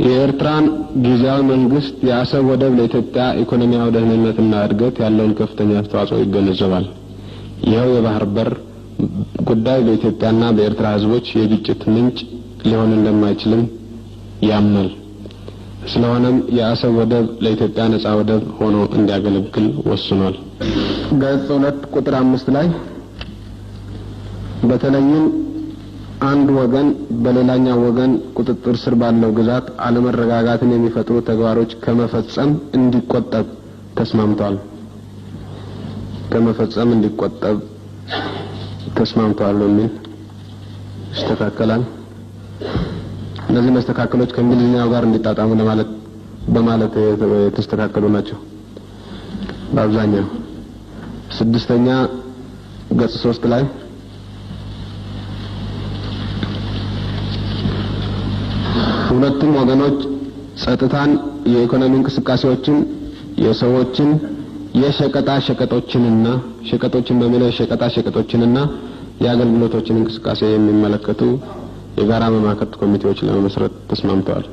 የኤርትራን ጊዜያዊ መንግስት የአሰብ ወደብ ለኢትዮጵያ ኢኮኖሚያዊ ደህንነትና እድገት ያለውን ከፍተኛ አስተዋጽኦ ይገነዘባል። ይኸው የባህር በር ጉዳይ በኢትዮጵያና በኤርትራ ህዝቦች የግጭት ምንጭ ሊሆን እንደማይችልም ያምናል። ስለሆነም የአሰብ ወደብ ለኢትዮጵያ ነፃ ወደብ ሆኖ እንዲያገለግል ወስኗል። ገጽ 2 ቁጥር 5 ላይ በተለይም አንድ ወገን በሌላኛው ወገን ቁጥጥር ስር ባለው ግዛት አለመረጋጋትን የሚፈጥሩ ተግባሮች ከመፈጸም እንዲቆጠብ ተስማምቷል። ከመፈጸም እንዲቆጠብ ተስማምቷል የሚል ይስተካከላል። እነዚህ መስተካከሎች ከእንግሊዝኛው ጋር እንዲጣጣሙ በማለት የተስተካከሉ ናቸው። በአብዛኛው ስድስተኛ ገጽ 3 ላይ ሁለቱም ወገኖች ጸጥታን፣ የኢኮኖሚ እንቅስቃሴዎችን፣ የሰዎችን የሸቀጣሸቀጦችንና የአገልግሎቶችን እንቅስቃሴ የሚመለከቱ የጋራ መማከርት ኮሚቴዎች ለመመስረት ተስማምተዋል።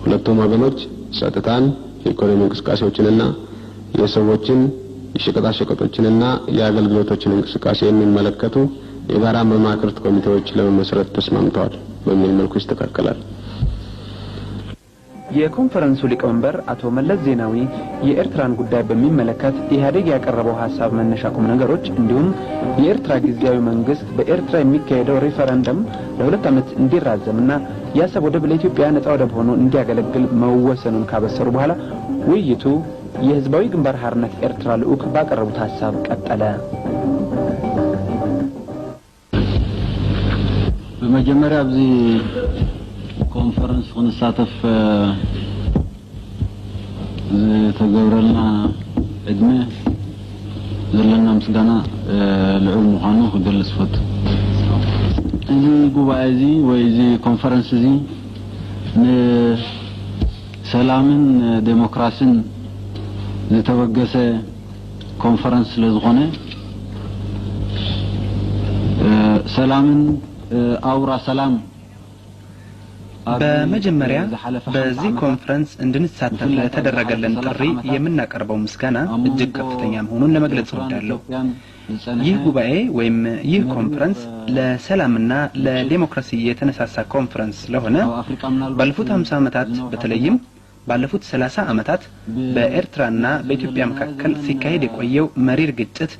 ሁለቱም ወገኖች ጸጥታን፣ የኢኮኖሚ እንቅስቃሴዎችንና የሰዎችን የሸቀጣሸቀጦችንና የአገልግሎቶችን እንቅስቃሴ የሚመለከቱ የጋራ መማከርት ኮሚቴዎች ለመመስረት ተስማምተዋል በሚል መልኩ ይስተካከላል። የኮንፈረንሱ ሊቀመንበር አቶ መለስ ዜናዊ የኤርትራን ጉዳይ በሚመለከት ኢህአዴግ ያቀረበው ሐሳብ መነሻ ቁም ነገሮች እንዲሁም የኤርትራ ጊዜያዊ መንግስት በኤርትራ የሚካሄደው ሪፈረንደም ለ2 ዓመት እንዲራዘምና የአሰብ ወደብ ለኢትዮጵያ ነፃ ወደብ ሆኖ እንዲያገለግል መወሰኑን ካበሰሩ በኋላ ውይይቱ የህዝባዊ ግንባር ሓርነት ኤርትራ ልዑክ ባቀረቡት ሐሳብ ቀጠለ። በመጀመሪያ በዚህ ኮንፈረንስ ونሳተፍ ተገብረልና እድሜ ዘለና ምስጋና ልዑል ምዃኑ ክገልጽ ፈት እዚ ጉባኤ እዚ ወይ እዚ ኮንፈረንስ እዚ ንሰላምን ዴሞክራሲን ዝተወገሰ ኮንፈረንስ ስለዝኾነ ሰላምን አውራ ሰላም በመጀመሪያ በዚህ ኮንፈረንስ እንድንሳተፍ ለተደረገልን ጥሪ የምናቀርበው ምስጋና እጅግ ከፍተኛ መሆኑን ለመግለጽ እወዳለሁ። ይህ ጉባኤ ወይም ይህ ኮንፈረንስ ለሰላምና ለዲሞክራሲ የተነሳሳ ኮንፈረንስ ስለሆነ ባለፉት 50 ዓመታት በተለይም ባለፉት 30 ዓመታት በኤርትራና በኢትዮጵያ መካከል ሲካሄድ የቆየው መሪር ግጭት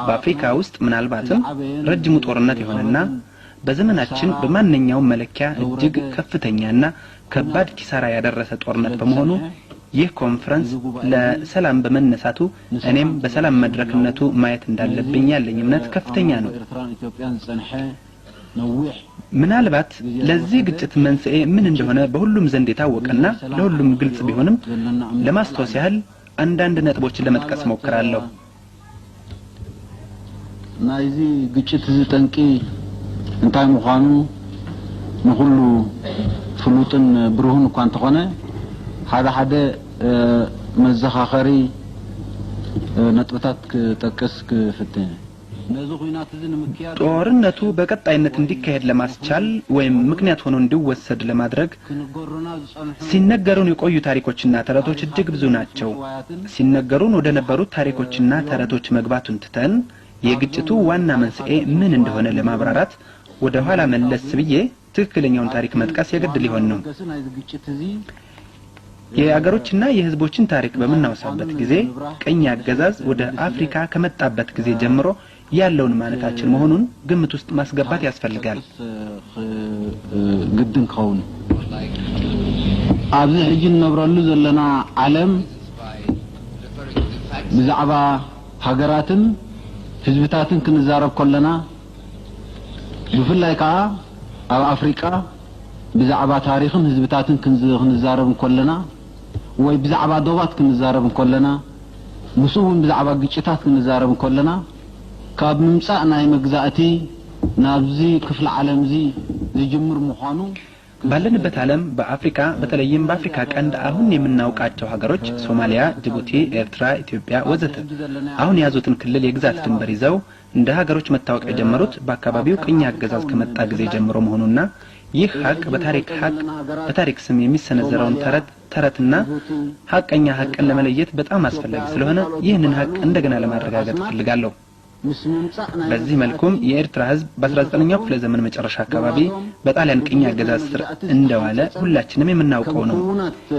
በአፍሪካ ውስጥ ምናልባትም ረጅሙ ጦርነት የሆነና በዘመናችን በማንኛውም መለኪያ እጅግ ከፍተኛና ከባድ ኪሳራ ያደረሰ ጦርነት በመሆኑ ይህ ኮንፈረንስ ለሰላም በመነሳቱ እኔም በሰላም መድረክነቱ ማየት እንዳለብኝ ያለኝ እምነት ከፍተኛ ነው። ምናልባት ለዚህ ግጭት መንስኤ ምን እንደሆነ በሁሉም ዘንድ የታወቀና ለሁሉም ግልጽ ቢሆንም ለማስተዋወስ ያህል አንዳንድ ነጥቦችን ለመጥቀስ ሞክራለሁ። ናይዚ ግጭት ዝጠንቂ እንታይ ምዃኑ ንሁሉ ፍሉጥን ብሩህን እኳ እንተኾነ ሓደ መዘኻኸሪ ነጥብታት ክጠቅስ ክፍትህ ጦርነቱ በቀጣይነት እንዲካሄድ ለማስቻል ወይም ምክንያት ሆኖ እንዲወሰድ ለማድረግ ሲነገሩን የቆዩ ታሪኮችና ተረቶች እጅግ ብዙ ናቸው። ሲነገሩን ወደ ነበሩት ታሪኮችና ተረቶች መግባቱን ትተን የግጭቱ ዋና መንስኤ ምን እንደሆነ ለማብራራት ወደ ኋላ መለስ ብዬ ትክክለኛውን ታሪክ መጥቀስ የግድ ሊሆን ነው። የአገሮችና የህዝቦችን ታሪክ በመናወሳበት ጊዜ ቀኝ አገዛዝ ወደ አፍሪካ ከመጣበት ጊዜ ጀምሮ ያለውን ማለታችን መሆኑን ግምት ውስጥ ማስገባት ያስፈልጋል። ግድን ከውን ኣብዚ ሕጂ ነብረሉ ዘለና ዓለም ብዛዕባ ሃገራትን ህዝብታትን ክንዛረብ ከለና ብፍላይ ከዓ ኣብ አፍሪካ ብዛዕባ ታሪኽን ህዝብታትን ክንዛረብ ከለና ወይ ብዛዕባ ዶባት ክንዛረብ ከለና ምስኡን ብዛዕባ ግጭታት ክንዛረብ ከለና ካብ ምምጻእ ናይ መግዛእቲ ናብዚ ክፍለ ዓለም እዚ ዝጅምር ምዃኑ ባለንበት ዓለም በአፍሪካ በተለይም በአፍሪካ ቀንድ አሁን የምናውቃቸው ሀገሮች ሶማሊያ፣ ጅቡቲ፣ ኤርትራ፣ ኢትዮጵያ ወዘተ አሁን ያዙትን ክልል የግዛት ድንበር ይዘው እንደ ሀገሮች መታወቅ የጀመሩት በአካባቢው ቅኝ አገዛዝ ከመጣ ጊዜ ጀምሮ መሆኑና ይህ ሀቅ በታሪክ ስም የሚሰነዘረውን ተረትና ሀቀኛ ሀቅን ለመለየት በጣም አስፈላጊ ስለሆነ ይህንን ሀቅ እንደገና ለማረጋገጥ ፈልጋለሁ። በዚህ መልኩም የኤርትራ ህዝብ በ19ኛው ክፍለ ዘመን መጨረሻ አካባቢ በጣሊያን ቅኝ አገዛዝ ስር እንደዋለ ሁላችንም የምናውቀው ነው።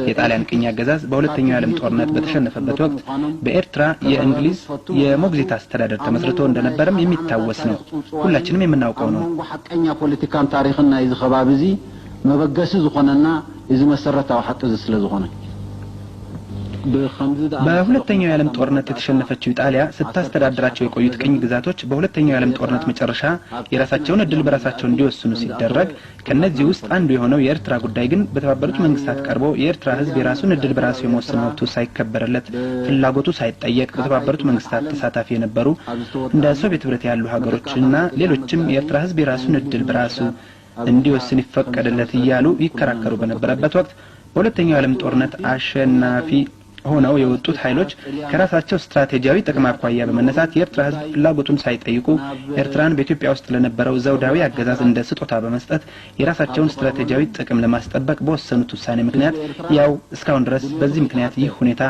የጣሊያን ቅኝ አገዛዝ በሁለተኛው ዓለም ጦርነት በተሸነፈበት ወቅት በኤርትራ የእንግሊዝ የሞግዚት አስተዳደር ተመስርቶ እንደነበረም የሚታወስ ነው። ሁላችንም የምናውቀው ነው። ሐቀኛ ፖለቲካን ታሪክና ይዝ ከባቢዚ መበገስ ዝኾነና ይዝ መሰረታው ሐቅ ስለዝኾነ በሁለተኛው የዓለም ጦርነት የተሸነፈችው ኢጣሊያ ስታስተዳድራቸው የቆዩት ቅኝ ግዛቶች በሁለተኛው የዓለም ጦርነት መጨረሻ የራሳቸውን እድል በራሳቸው እንዲወስኑ ሲደረግ ከነዚህ ውስጥ አንዱ የሆነው የኤርትራ ጉዳይ ግን በተባበሩት መንግስታት ቀርቦ የኤርትራ ህዝብ የራሱን እድል በራሱ የመወሰን መብቱ ሳይከበረለት ፍላጎቱ ሳይጠየቅ በተባበሩት መንግስታት ተሳታፊ የነበሩ እንደ ሶቪየት ህብረት ያሉ ሀገሮችና ሌሎችም የኤርትራ ህዝብ የራሱን እድል በራሱ እንዲወስን ይፈቀድለት እያሉ ይከራከሩ በነበረበት ወቅት በሁለተኛው የዓለም ጦርነት አሸናፊ ሆነው የወጡት ኃይሎች ከራሳቸው ስትራቴጂያዊ ጥቅም አኳያ በመነሳት የኤርትራ ህዝብ ፍላጎቱን ሳይጠይቁ ኤርትራን በኢትዮጵያ ውስጥ ለነበረው ዘውዳዊ አገዛዝ እንደ ስጦታ በመስጠት የራሳቸውን ስትራቴጂያዊ ጥቅም ለማስጠበቅ በወሰኑት ውሳኔ ምክንያት ያው እስካሁን ድረስ በዚህ ምክንያት ይህ ሁኔታ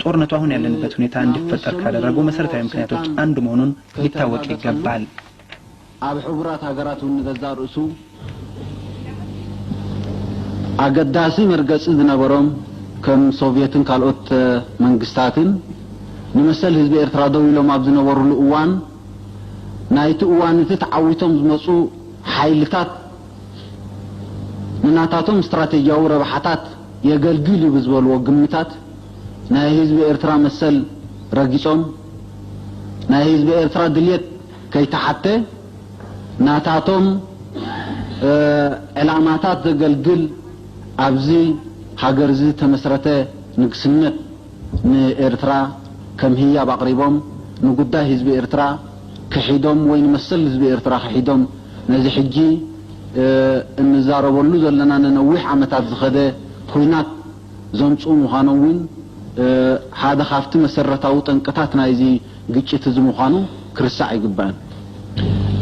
ጦርነቱ አሁን ያለንበት ሁኔታ እንዲፈጠር ካደረጉ መሰረታዊ ምክንያቶች አንዱ መሆኑን ሊታወቅ ይገባል። አብ ህብራት ሀገራት ወንዘዛርሱ አገዳሲ መርገጽ ዝነበሮም ከም ሶቪየትን ካልኦት መንግስታትን ንመሰል ህዝብ ኤርትራ ደው ኢሎም ኣብ ዝነበሩሉ እዋን ናይቲ እዋን ተዓዊቶም ዝመጹ ኃይልታት ንናታቶም ስትራቴጂያዊ ረብሓታት የገልግሉ ብዝበልዎ ግምታት ናይ ህዝብ ኤርትራ መሰል ረጊጾም ናይ ህዝብ ኤርትራ ድልየት ከይተሓተ ናታቶም ዕላማታት ዘገልግል ኣብዚ ሀገር ዝ ተመስረተ ንግስነት ንኤርትራ ከም ህያብ አቅሪቦም ንጉዳይ ህዝብ ኤርትራ ከሂዶም ወይ መሰል ህዝብ ኤርትራ ከሂዶም ነዚ ሕጂ እንዛረበሉ ዘለና ነዊሕ ዓመታት ዝኸደ ኩናት ዘምፁ ምዃኖውን ሓደ ካፍቲ መሰረታዊ ጠንቅታት ናይዚ ግጭት ዝምዃኑ ክርስዕ ይግባን።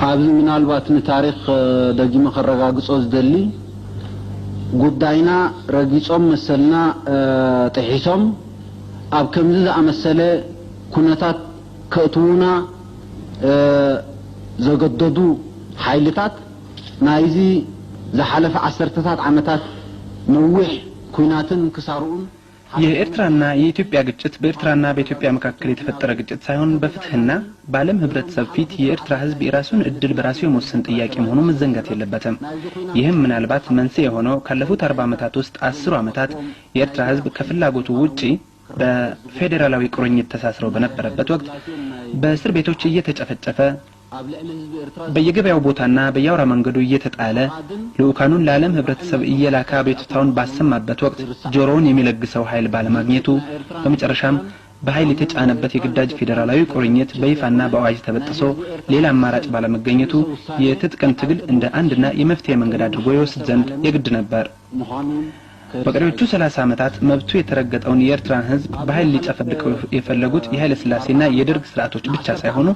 ኣብዚ ምናልባት ንታሪክ ደጊመ ከረጋግጾ ዝደሊ ጉዳይና ረጊጾም መሰልና ጥሒሶም ኣብ ከምዚ ዝኣመሰለ ኩነታት ከእትውና ዘገደዱ ኃይልታት ናይዚ ዝሓለፈ ዓሰርተታት ዓመታት ነዊሕ ኩናትን ክሳሩን የኤርትራና የኢትዮጵያ ግጭት በኤርትራና በኢትዮጵያ መካከል የተፈጠረ ግጭት ሳይሆን በፍትህና በዓለም ህብረተሰብ ፊት የኤርትራ ህዝብ የራሱን እድል በራሱ የመወሰን ጥያቄ መሆኑ መዘንጋት የለበትም። ይህም ምናልባት መንስኤ የሆነው ካለፉት 40 ዓመታት ውስጥ 10 ዓመታት የኤርትራ ህዝብ ከፍላጎቱ ውጪ በፌዴራላዊ ቁርኝት ተሳስረው በነበረበት ወቅት በእስር ቤቶች እየተጨፈጨፈ በየገበያው ቦታና በያውራ መንገዱ እየተጣለ ለኡካኑን ለዓለም ህብረተሰብ እየላካ ቤቱታውን ባሰማበት ወቅት ጆሮውን የሚለግሰው ኃይል ባለማግኘቱ በመጨረሻም በኃይል የተጫነበት የግዳጅ ፌዴራላዊ ቁርኝት በይፋና በአዋጅ ተበጥሶ ሌላ አማራጭ ባለመገኘቱ የትጥቅን ትግል እንደ አንድና የመፍትሄ መንገድ አድርጎ ይወስድ ዘንድ የግድ ነበር። በቀሪዎቹ 30 ዓመታት መብቱ የተረገጠውን የኤርትራን ህዝብ በኃይል ሊጨፈልቀው የፈለጉት የኃይለ ሥላሴና የደርግ ስርዓቶች ብቻ ሳይሆኑ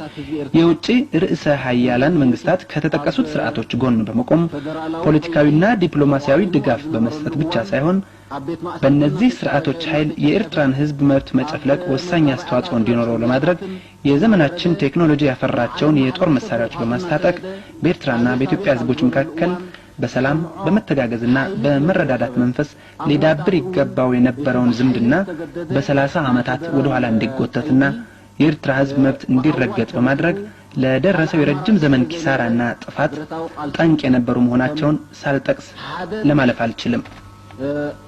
የውጪ ርዕሰ ኃያላን መንግስታት ከተጠቀሱት ስርዓቶች ጎን በመቆም ፖለቲካዊና ዲፕሎማሲያዊ ድጋፍ በመስጠት ብቻ ሳይሆን በእነዚህ ስርዓቶች ኃይል የኤርትራን ህዝብ መብት መጨፍለቅ ወሳኝ አስተዋጽኦ እንዲኖረው ለማድረግ የዘመናችን ቴክኖሎጂ ያፈራቸውን የጦር መሳሪያዎች በማስታጠቅ በኤርትራና በኢትዮጵያ ህዝቦች መካከል በሰላም በመተጋገዝና በመረዳዳት መንፈስ ሊዳብር ይገባው የነበረውን ዝምድና በ30 ዓመታት ወደ ኋላ እንዲጎተትና የኤርትራ ህዝብ መብት እንዲረገጥ በማድረግ ለደረሰው የረጅም ዘመን ኪሳራና ጥፋት ጠንቅ የነበሩ መሆናቸውን ሳልጠቅስ ለማለፍ አልችልም።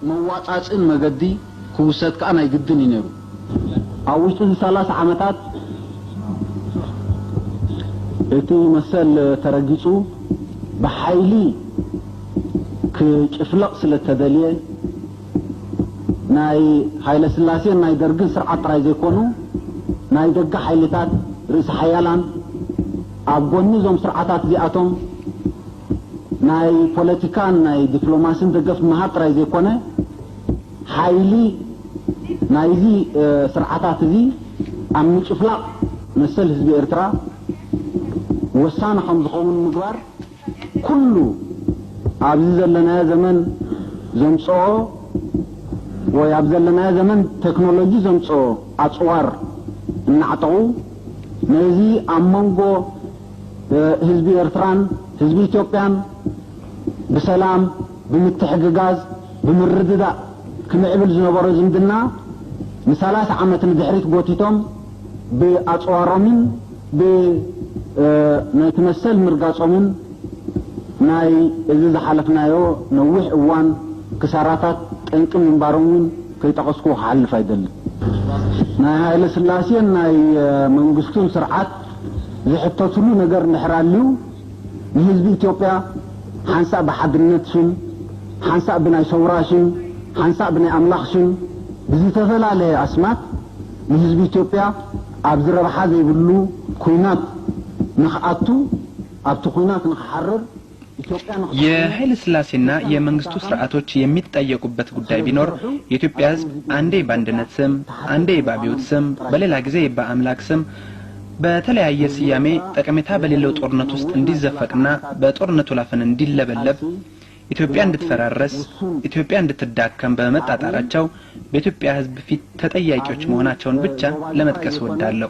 መዋጣጽን መገዲ ኩውሰት ካና ይግድን ይነሩ አውስቱ 30 ዓመታት እቲ መሰል ተረጊጹ በኃይሊ كشفلق سلتدليه ناي ኃይለ ሥላሴ ናይ ደርግን ስርዓት ጥራይ ዘይኮኑ ናይ ደጋ ኃይልታት ርእስ ሓያላን ኣብ ጎኒ ዞም ስርዓታት ዚኣቶም ናይ ፖለቲካን ናይ ዲፕሎማሲን ደገፍ መሃር ጥራይ ዘይኮነ ኃይሊ ናይዚ ስርዓታት እዚ ኣብ ምጭፍላቅ መሰል ህዝቢ ኤርትራ ወሳነ ከም ዝኸውን ምግባር ኩሉ ኣብዚ ዘለና ዘመን ዘምጽኦ ወይ ኣብዚ ዘለና ዘመን ቴክኖሎጂ ዘምጽኦ ኣጽዋር እናዕጠቑ ነዚ ኣመንጎ ህዝቢ ኤርትራን ህዝቢ ኢትዮጵያን بسلام بمتحققاز بمرددا كمعبل زنبور زمدنا مثالات عامة دحريت قوتيتهم بأطوارهم نتمثل مرقاصهم ناي إذا حلفنايو نوح اوان كساراتات انكم من بارون كي تقصكو حل فايدل ناي هاي السلاسية ناي منقستون سرعات زي حتى تلو نقر نحراليو نهزبي إثيوبيا حنسا بحضرنتشن حنسا بناي شوراشن حنسا بناي أملاخشن بزي تفلا له أسمات نهزبي إثيوبيا أبزر بحاذا يقولوا كوينات نخأتو أبتو كوينات نخحرر የኃይለ ሥላሴና የመንግስቱ ስርዓቶች የሚጠየቁበት ጉዳይ ቢኖር የኢትዮጵያ ሕዝብ አንዴ ባንድነት ስም አንዴ ባቢዮት ስም በሌላ ጊዜ በአምላክ ስም በተለያየ ስያሜ ጠቀሜታ በሌለው ጦርነት ውስጥ እንዲዘፈቅና በጦርነቱ ላፈን እንዲለበለብ ኢትዮጵያ እንድትፈራረስ ኢትዮጵያ እንድትዳከም በመጣጣራቸው በኢትዮጵያ ሕዝብ ፊት ተጠያቂዎች መሆናቸውን ብቻ ለመጥቀስ ወዳለሁ።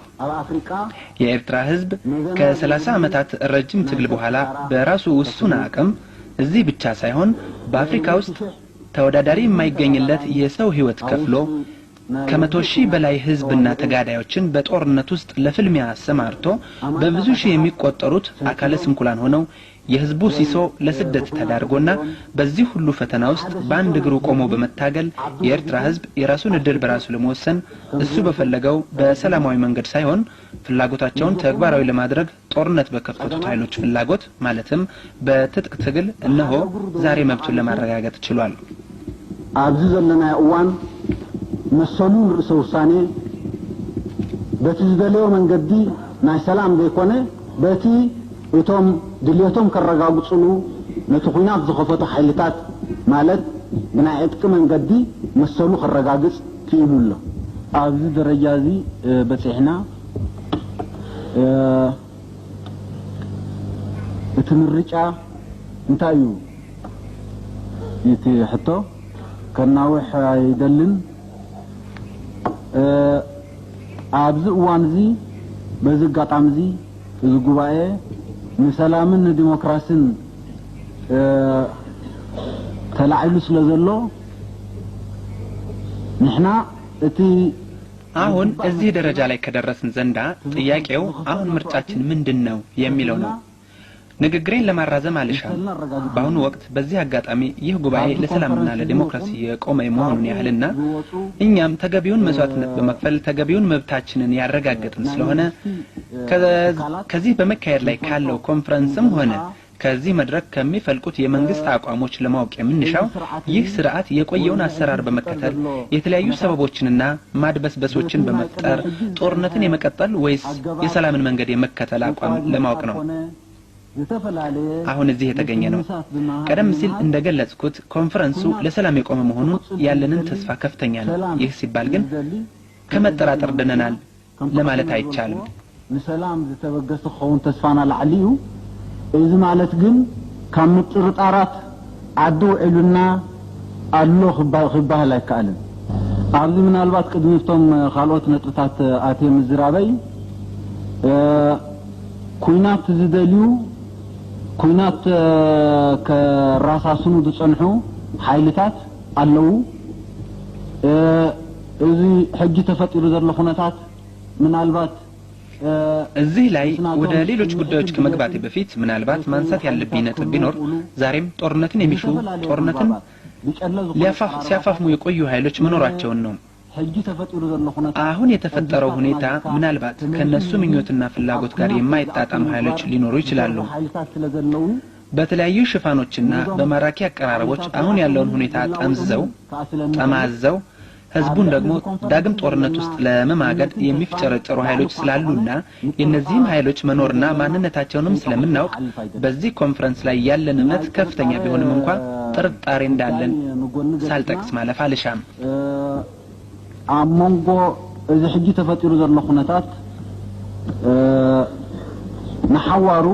የኤርትራ ሕዝብ ከ30 ዓመታት ረጅም ትግል በኋላ በራሱ ውሱን አቅም እዚህ ብቻ ሳይሆን በአፍሪካ ውስጥ ተወዳዳሪ የማይገኝለት የሰው ህይወት ከፍሎ ከመቶ ሺህ በላይ ህዝብና ተጋዳዮችን በጦርነት ውስጥ ለፍልሚያ አሰማርቶ በብዙ ሺህ የሚቆጠሩት አካለ ስንኩላን ሆነው የህዝቡ ሲሶ ለስደት ተዳርጎና በዚህ ሁሉ ፈተና ውስጥ በአንድ እግሩ ቆሞ በመታገል የኤርትራ ህዝብ የራሱን እድል በራሱ ለመወሰን እሱ በፈለገው በሰላማዊ መንገድ ሳይሆን ፍላጎታቸውን ተግባራዊ ለማድረግ ጦርነት በከፈቱት ኃይሎች ፍላጎት ማለትም በትጥቅ ትግል እነሆ ዛሬ መብቱን ለማረጋገጥ ችሏል። ኣብዚ ዘለና እዋን مسؤولون رئيس وساني بتزدلوا من قدي مع سلام بيكونه بتي وتم دليتهم كالرجاء بتصلوا نتقينات زخفتوا حيلتات مالت من عيدك من قدي مسؤولوا كالرجاء في بوله عزيز الرجازي بتحنا تمرجع انتايو يتي حتى كنا وح يدلن عبز وانزي بزقات عمزي الجواء مسلامن ديمقراطين تلعيلو سلازلو نحنا اتي አሁን እዚህ ደረጃ ላይ ከደረስን ዘንዳ ጥያቄው አሁን ምርጫችን ምንድነው የሚለው ነው። ንግግሬን ለማራዘም አልሻም። በአሁኑ ወቅት በዚህ አጋጣሚ ይህ ጉባኤ ለሰላምና ለዲሞክራሲ የቆመ መሆኑን ያህልና እኛም ተገቢውን መስዋዕትነት በመክፈል ተገቢውን መብታችንን ያረጋግጥን ስለሆነ ከዚህ በመካሄድ ላይ ካለው ኮንፈረንስም ሆነ ከዚህ መድረክ ከሚፈልቁት የመንግስት አቋሞች ለማወቅ የምንሻው ይህ ስርዓት የቆየውን አሰራር በመከተል የተለያዩ ሰበቦችንና ማድበስበሶችን በመፍጠር ጦርነትን የመቀጠል ወይስ የሰላምን መንገድ የመከተል አቋም ለማወቅ ነው። አሁን እዚህ የተገኘ ነው። ቀደም ሲል እንደገለጽኩት ኮንፈረንሱ ለሰላም የቆመ መሆኑን ያለንን ተስፋ ከፍተኛ ነው። ይህ ሲባል ግን ከመጠራጠር ደነናል ለማለት አይቻልም። ለሰላም ዝተበገሰ ኾን ተስፋና ለዓሊዩ እዚ ማለት ግን ከምጥርጣራት አዱ ዕሉና አሎ خباه ላይ ካለን ኣብዚ ምናልባት ቅድምቶም ካልኦት ነጥብታት አቴ ምዝራበይ ኩናት ዝደልዩ ኩናት ከራሳስኑ ዝጸንሑ ሓይልታት አለው እዚ ሕጂ ተፈጢሩ ዘሎ ኩነታት ምናልባት እዚህ ላይ ወደ ሌሎች ጉዳዮች ከመግባቴ በፊት ምናልባት ማንሳት ያለብኝ ነጥብ ቢኖር ዛሬም ጦርነትን የሚሹ ጦርነትን ሲያፋፍሙ የቆዩ ኃይሎች መኖራቸውን ነው። አሁን የተፈጠረው ሁኔታ ምናልባት ከነሱ ምኞትና ፍላጎት ጋር የማይጣጣም ኃይሎች ሊኖሩ ይችላሉ። በተለያዩ ሽፋኖችና በማራኪ አቀራረቦች አሁን ያለውን ሁኔታ ጠማዘው ህዝቡን ደግሞ ዳግም ጦርነት ውስጥ ለመማገድ የሚፍጨረጨሩ ኃይሎች ስላሉና የነዚህም ኃይሎች መኖርና ማንነታቸውንም ስለምናውቅ በዚህ ኮንፈረንስ ላይ ያለን እምነት ከፍተኛ ቢሆንም እንኳን ጥርጣሬ እንዳለን ሳልጠቅስ ማለፍ አልሻም። አሞንጎ እዚ ሕጂ ተፈጢሩ ዘሎ ኩነታት ንሓዋሩ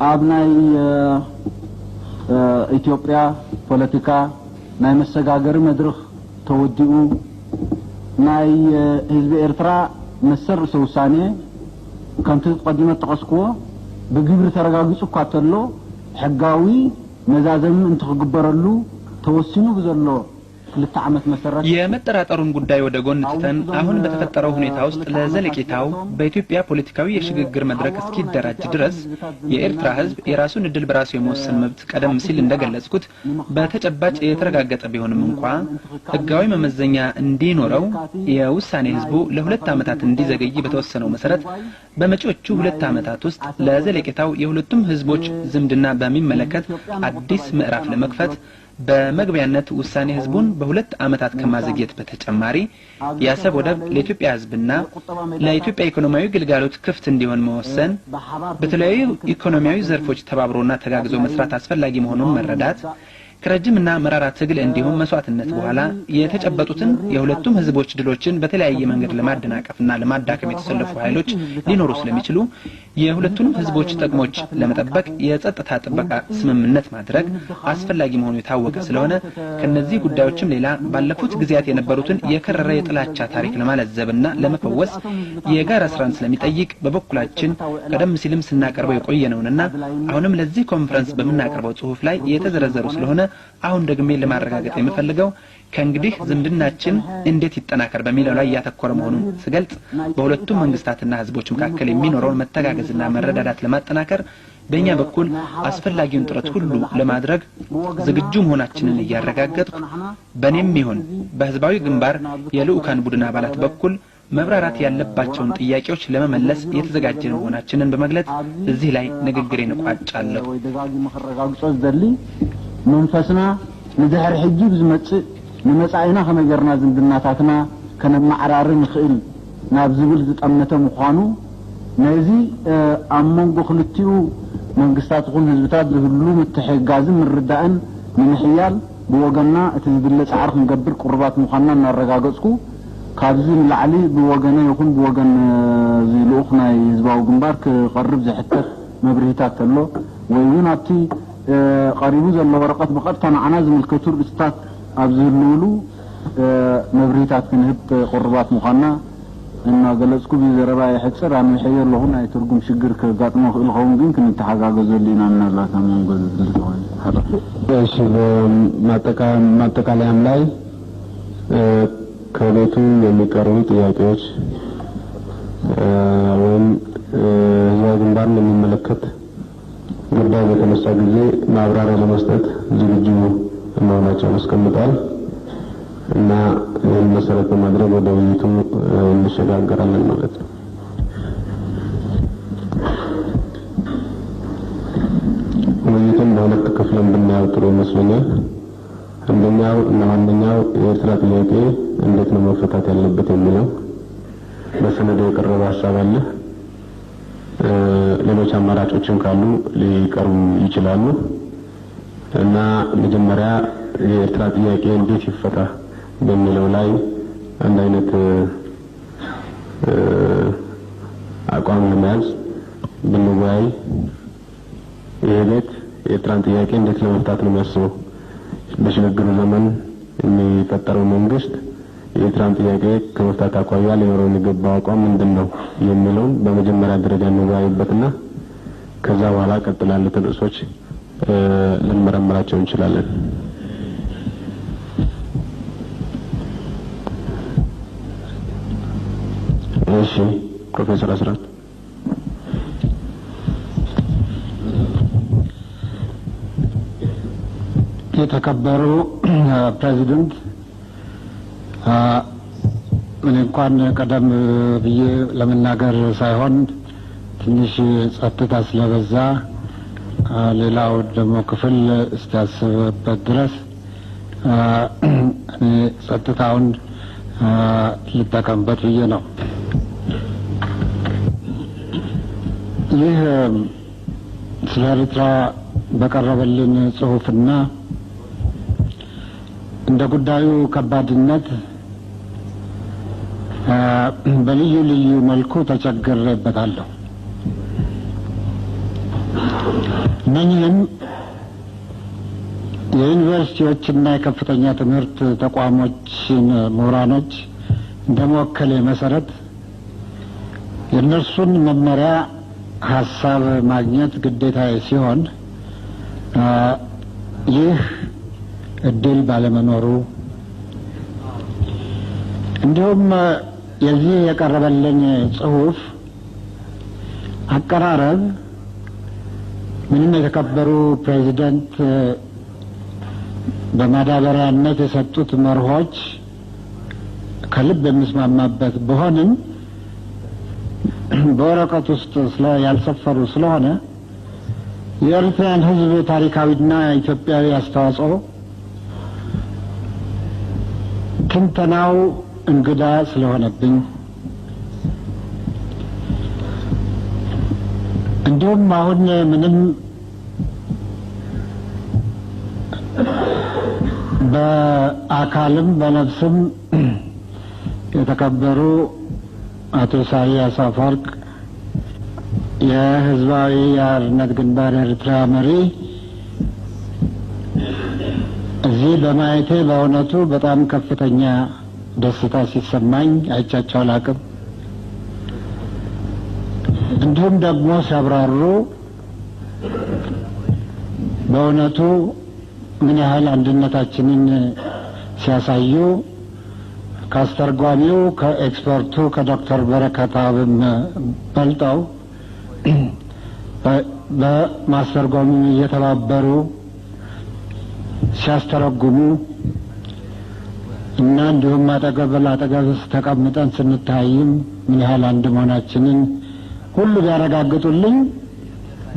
ኣብ ናይ ኢትዮጵያ ፖለቲካ ናይ መሰጋገር መድረኽ ተወዲኡ ናይ ህዝብ ኤርትራ መሰር ሰውሳኔ ከምቲ ቀዲመ ተቀስኩዎ በግብር ተረጋግጹ ኳተሎ ሕጋዊ መዛዘም እንትግበረሉ ተወስኑ በዘሎ የመጠራጠሩን ጉዳይ ወደ ጎን ትተን አሁን በተፈጠረው ሁኔታ ውስጥ ለዘለቂታው በኢትዮጵያ ፖለቲካዊ የሽግግር መድረክ እስኪደራጅ ድረስ የኤርትራ ህዝብ የራሱን እድል በራሱ የመወሰን መብት ቀደም ሲል እንደገለጽኩት በተጨባጭ የተረጋገጠ ቢሆንም እንኳን ህጋዊ መመዘኛ እንዲኖረው የውሳኔ ህዝቡ ለሁለት ዓመታት እንዲዘገይ በተወሰነው መሰረት በመጪዎቹ ሁለት ዓመታት ውስጥ ለዘለቂታው የሁለቱም ህዝቦች ዝምድና በሚመለከት አዲስ ምዕራፍ ለመክፈት በመግቢያነት ውሳኔ ህዝቡን በሁለት ዓመታት ከማዘግየት በተጨማሪ ያሰብ ወደብ ለኢትዮጵያ ህዝብና ለኢትዮጵያ ኢኮኖሚያዊ ግልጋሎት ክፍት እንዲሆን መወሰን በተለያዩ ኢኮኖሚያዊ ዘርፎች ተባብሮና ተጋግዞ መስራት አስፈላጊ መሆኑን መረዳት ከረጅምና መራራ ትግል እንዲሁም መስዋዕትነት በኋላ የተጨበጡትን የሁለቱም ህዝቦች ድሎችን በተለያየ መንገድ ለማደናቀፍና ለማዳከም የተሰለፉ ኃይሎች ሊኖሩ ስለሚችሉ የሁለቱንም ህዝቦች ጥቅሞች ለመጠበቅ የጸጥታ ጥበቃ ስምምነት ማድረግ አስፈላጊ መሆኑ የታወቀ ስለሆነ ከነዚህ ጉዳዮችም ሌላ ባለፉት ጊዜያት የነበሩትን የከረረ የጥላቻ ታሪክ ለማለዘብና ለመፈወስ የጋራ ስራን ስለሚጠይቅ በበኩላችን ቀደም ሲልም ስናቀርበው የቆየነውንና አሁንም ለዚህ ኮንፈረንስ በመናቀርበው ጽሁፍ ላይ የተዘረዘሩ ስለሆነ አሁን ደግሜ ለማረጋገጥ የምፈልገው ከእንግዲህ ዝምድናችን እንዴት ይጠናከር በሚለው ላይ ያተኮረ መሆኑን ስገልጽ በሁለቱም መንግስታትና ህዝቦች መካከል የሚኖረውን መተጋገዝና መረዳዳት ለማጠናከር በእኛ በኩል አስፈላጊውን ጥረት ሁሉ ለማድረግ ዝግጁ መሆናችንን እያረጋገጥኩ በእኔም ይሁን በህዝባዊ ግንባር የልኡካን ቡድን አባላት በኩል መብራራት ያለባቸውን ጥያቄዎች ለመመለስ የተዘጋጀን መሆናችንን በመግለጽ እዚህ ላይ ንግግሬን እቋጫለሁ። መንፈስና ንድሕሪ ሕጂ ብዝመጽእ ንመጻኢና ከመገርና ዝምድናታትና ከነማዕራር ንኽእል ናብ ዝብል ዝጠመተ ምዃኑ ነዚ ኣብ መንጎ ክልቲኡ መንግስታት ይኹን ህዝብታት ዝህሉ ምትሕጋዝን ምርዳእን ንምሕያል ብወገንና እቲ ዝድለ ጻዕሪ ክንገብር ቁርባት ምዃንና እናረጋገጽኩ ካብዚ ንላዕሊ ብወገነ ይኹን ብወገን ዝልኡኽ ናይ ህዝባዊ ግንባር ክቐርብ ዝሕተት መብርሂታት ተሎ ወይ እውን ኣብቲ قريبو زلو ورقات بقرطة معنا زملكتور استات أبزلولو مبريتات كنهب قربات مخانا إنه قلسكو بيزربا يحكسر عم يحير لهنا يترقم شجر كقاطمو الخوم يمكن انتحقا قزلينا من الله كمان قزلين እሺ ማጠቃለያም ላይ ከቤቱ የሚቀርቡ ጥያቄዎች ወይም ህዝባዊ ግንባርን የሚመለከት ጉዳይ በተነሳ ጊዜ ማብራሪያ ለመስጠት ዝግጁ መሆናቸውን አስቀምጠዋል እና ይህን መሰረት በማድረግ ወደ ውይይቱ እንሸጋገራለን ማለት ነው። ውይይቱን በሁለት ክፍልን ብናየው ጥሩ ይመስለኛል። አንደኛው እና ዋነኛው የኤርትራ ጥያቄ እንዴት ነው መፈታት ያለበት የሚለው በሰነዱ የቀረበ ሀሳብ አለ። ሌሎች አማራጮችም ካሉ ሊቀርቡ ይችላሉ እና መጀመሪያ የኤርትራ ጥያቄ እንዴት ይፈታ በሚለው ላይ አንድ አይነት አቋም ለመያዝ ብንወያይ ይሄ ቤት የኤርትራን ጥያቄ እንዴት ለመፍታት ነው የሚያስበው በሽግግሩ ዘመን የሚፈጠረው መንግስት የኤርትራን ጥያቄ ከመፍታት አኳያ ሊኖረው የሚገባው አቋም ምንድነው የሚለውን በመጀመሪያ ደረጃ እንወያይበትና ከዛ በኋላ ቀጥሎ ያሉትን ርዕሶች ልንመረምራቸው እንችላለን። እሺ ፕሮፌሰር አስራት የተከበሩ ፕሬዚደንት ምን እንኳን ቀደም ብዬ ለመናገር ሳይሆን ትንሽ ጸጥታ ስለበዛ ሌላው ደግሞ ክፍል እስታስበበት ድረስ እኔ ጸጥታውን ልጠቀምበት ብዬ ነው። ይህ ስለ ኤርትራ በቀረበልን ጽሑፍና እንደ ጉዳዩ ከባድነት በልዩ ልዩ መልኩ ተቸግሬበታለሁ። እነኚህም የዩኒቨርሲቲዎችና የከፍተኛ ትምህርት ተቋሞችን ምሁራኖች እንደመወከል መሰረት የእነርሱን መመሪያ ሀሳብ ማግኘት ግዴታ ሲሆን ይህ እድል ባለመኖሩ እንዲሁም የዚህ የቀረበልኝ ጽሑፍ አቀራረብ ምንም የተከበሩ ፕሬዚደንት በማዳበሪያነት የሰጡት መርሆች ከልብ የሚስማማበት ቢሆንም በወረቀት ውስጥ ያልሰፈሩ ስለሆነ የኤርትራን ሕዝብ ታሪካዊና ኢትዮጵያዊ አስተዋጽኦ ትንተናው እንግዳ ስለሆነብኝ እንዲሁም አሁን ምንም በአካልም በነፍስም የተከበሩ አቶ ኢሳያስ አፈወርቅ የህዝባዊ አርነት ግንባር ኤርትራ መሪ እዚህ በማየቴ በእውነቱ በጣም ከፍተኛ ደስታ ሲሰማኝ አይቻቸው አላቅም። እንዲሁም ደግሞ ሲያብራሩ በእውነቱ ምን ያህል አንድነታችንን ሲያሳዩ ካስተርጓሚው ከኤክስፐርቱ ከዶክተር በረከት አብም በልጠው በማስተርጓሚ እየተባበሩ ሲያስተረጉሙ እና እንዲሁም አጠገብ ለአጠገብ ተቀምጠን ስንታይም ምን ያህል አንድ መሆናችንን ሁሉ ቢያረጋግጡልኝ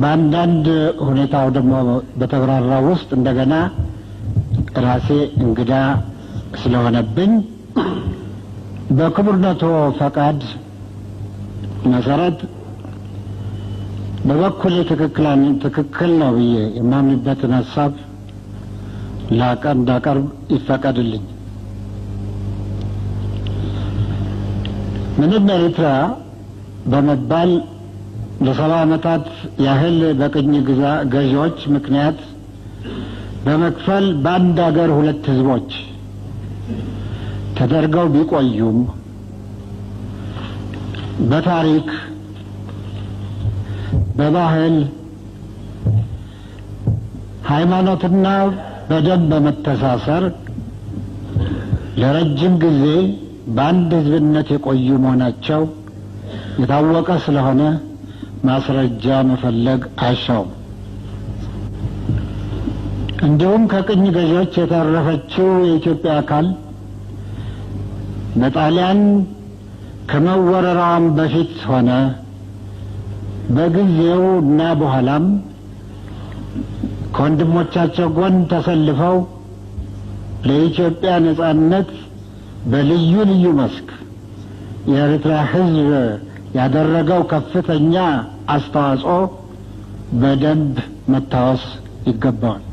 በአንዳንድ ሁኔታው ደግሞ በተብራራ ውስጥ እንደገና ራሴ እንግዳ ስለሆነብኝ በክቡርነቶ ፈቃድ መሰረት በበኩሌ ትክክል ነው ብዬ የማምንበትን ሀሳብ እንዳቀርብ ይፈቀድልኝ። ምንም ኤርትራ በመባል ለ70 ዓመታት ያህል በቅኝ ገዢዎች ምክንያት በመክፈል በአንድ ሀገር ሁለት ህዝቦች ተደርገው ቢቆዩም በታሪክ በባህል ሃይማኖትና በደም በመተሳሰር ለረጅም ጊዜ በአንድ ህዝብነት የቆዩ መሆናቸው የታወቀ ስለሆነ ማስረጃ መፈለግ አይሻውም። እንዲሁም ከቅኝ ገዢዎች የተረፈችው የኢትዮጵያ አካል በጣሊያን ከመወረራም በፊት ሆነ በጊዜው እና በኋላም ከወንድሞቻቸው ጎን ተሰልፈው ለኢትዮጵያ ነጻነት በልዩ ልዩ መስክ የኤርትራ ህዝብ ያደረገው ከፍተኛ አስተዋጽኦ በደንብ መታወስ ይገባዋል።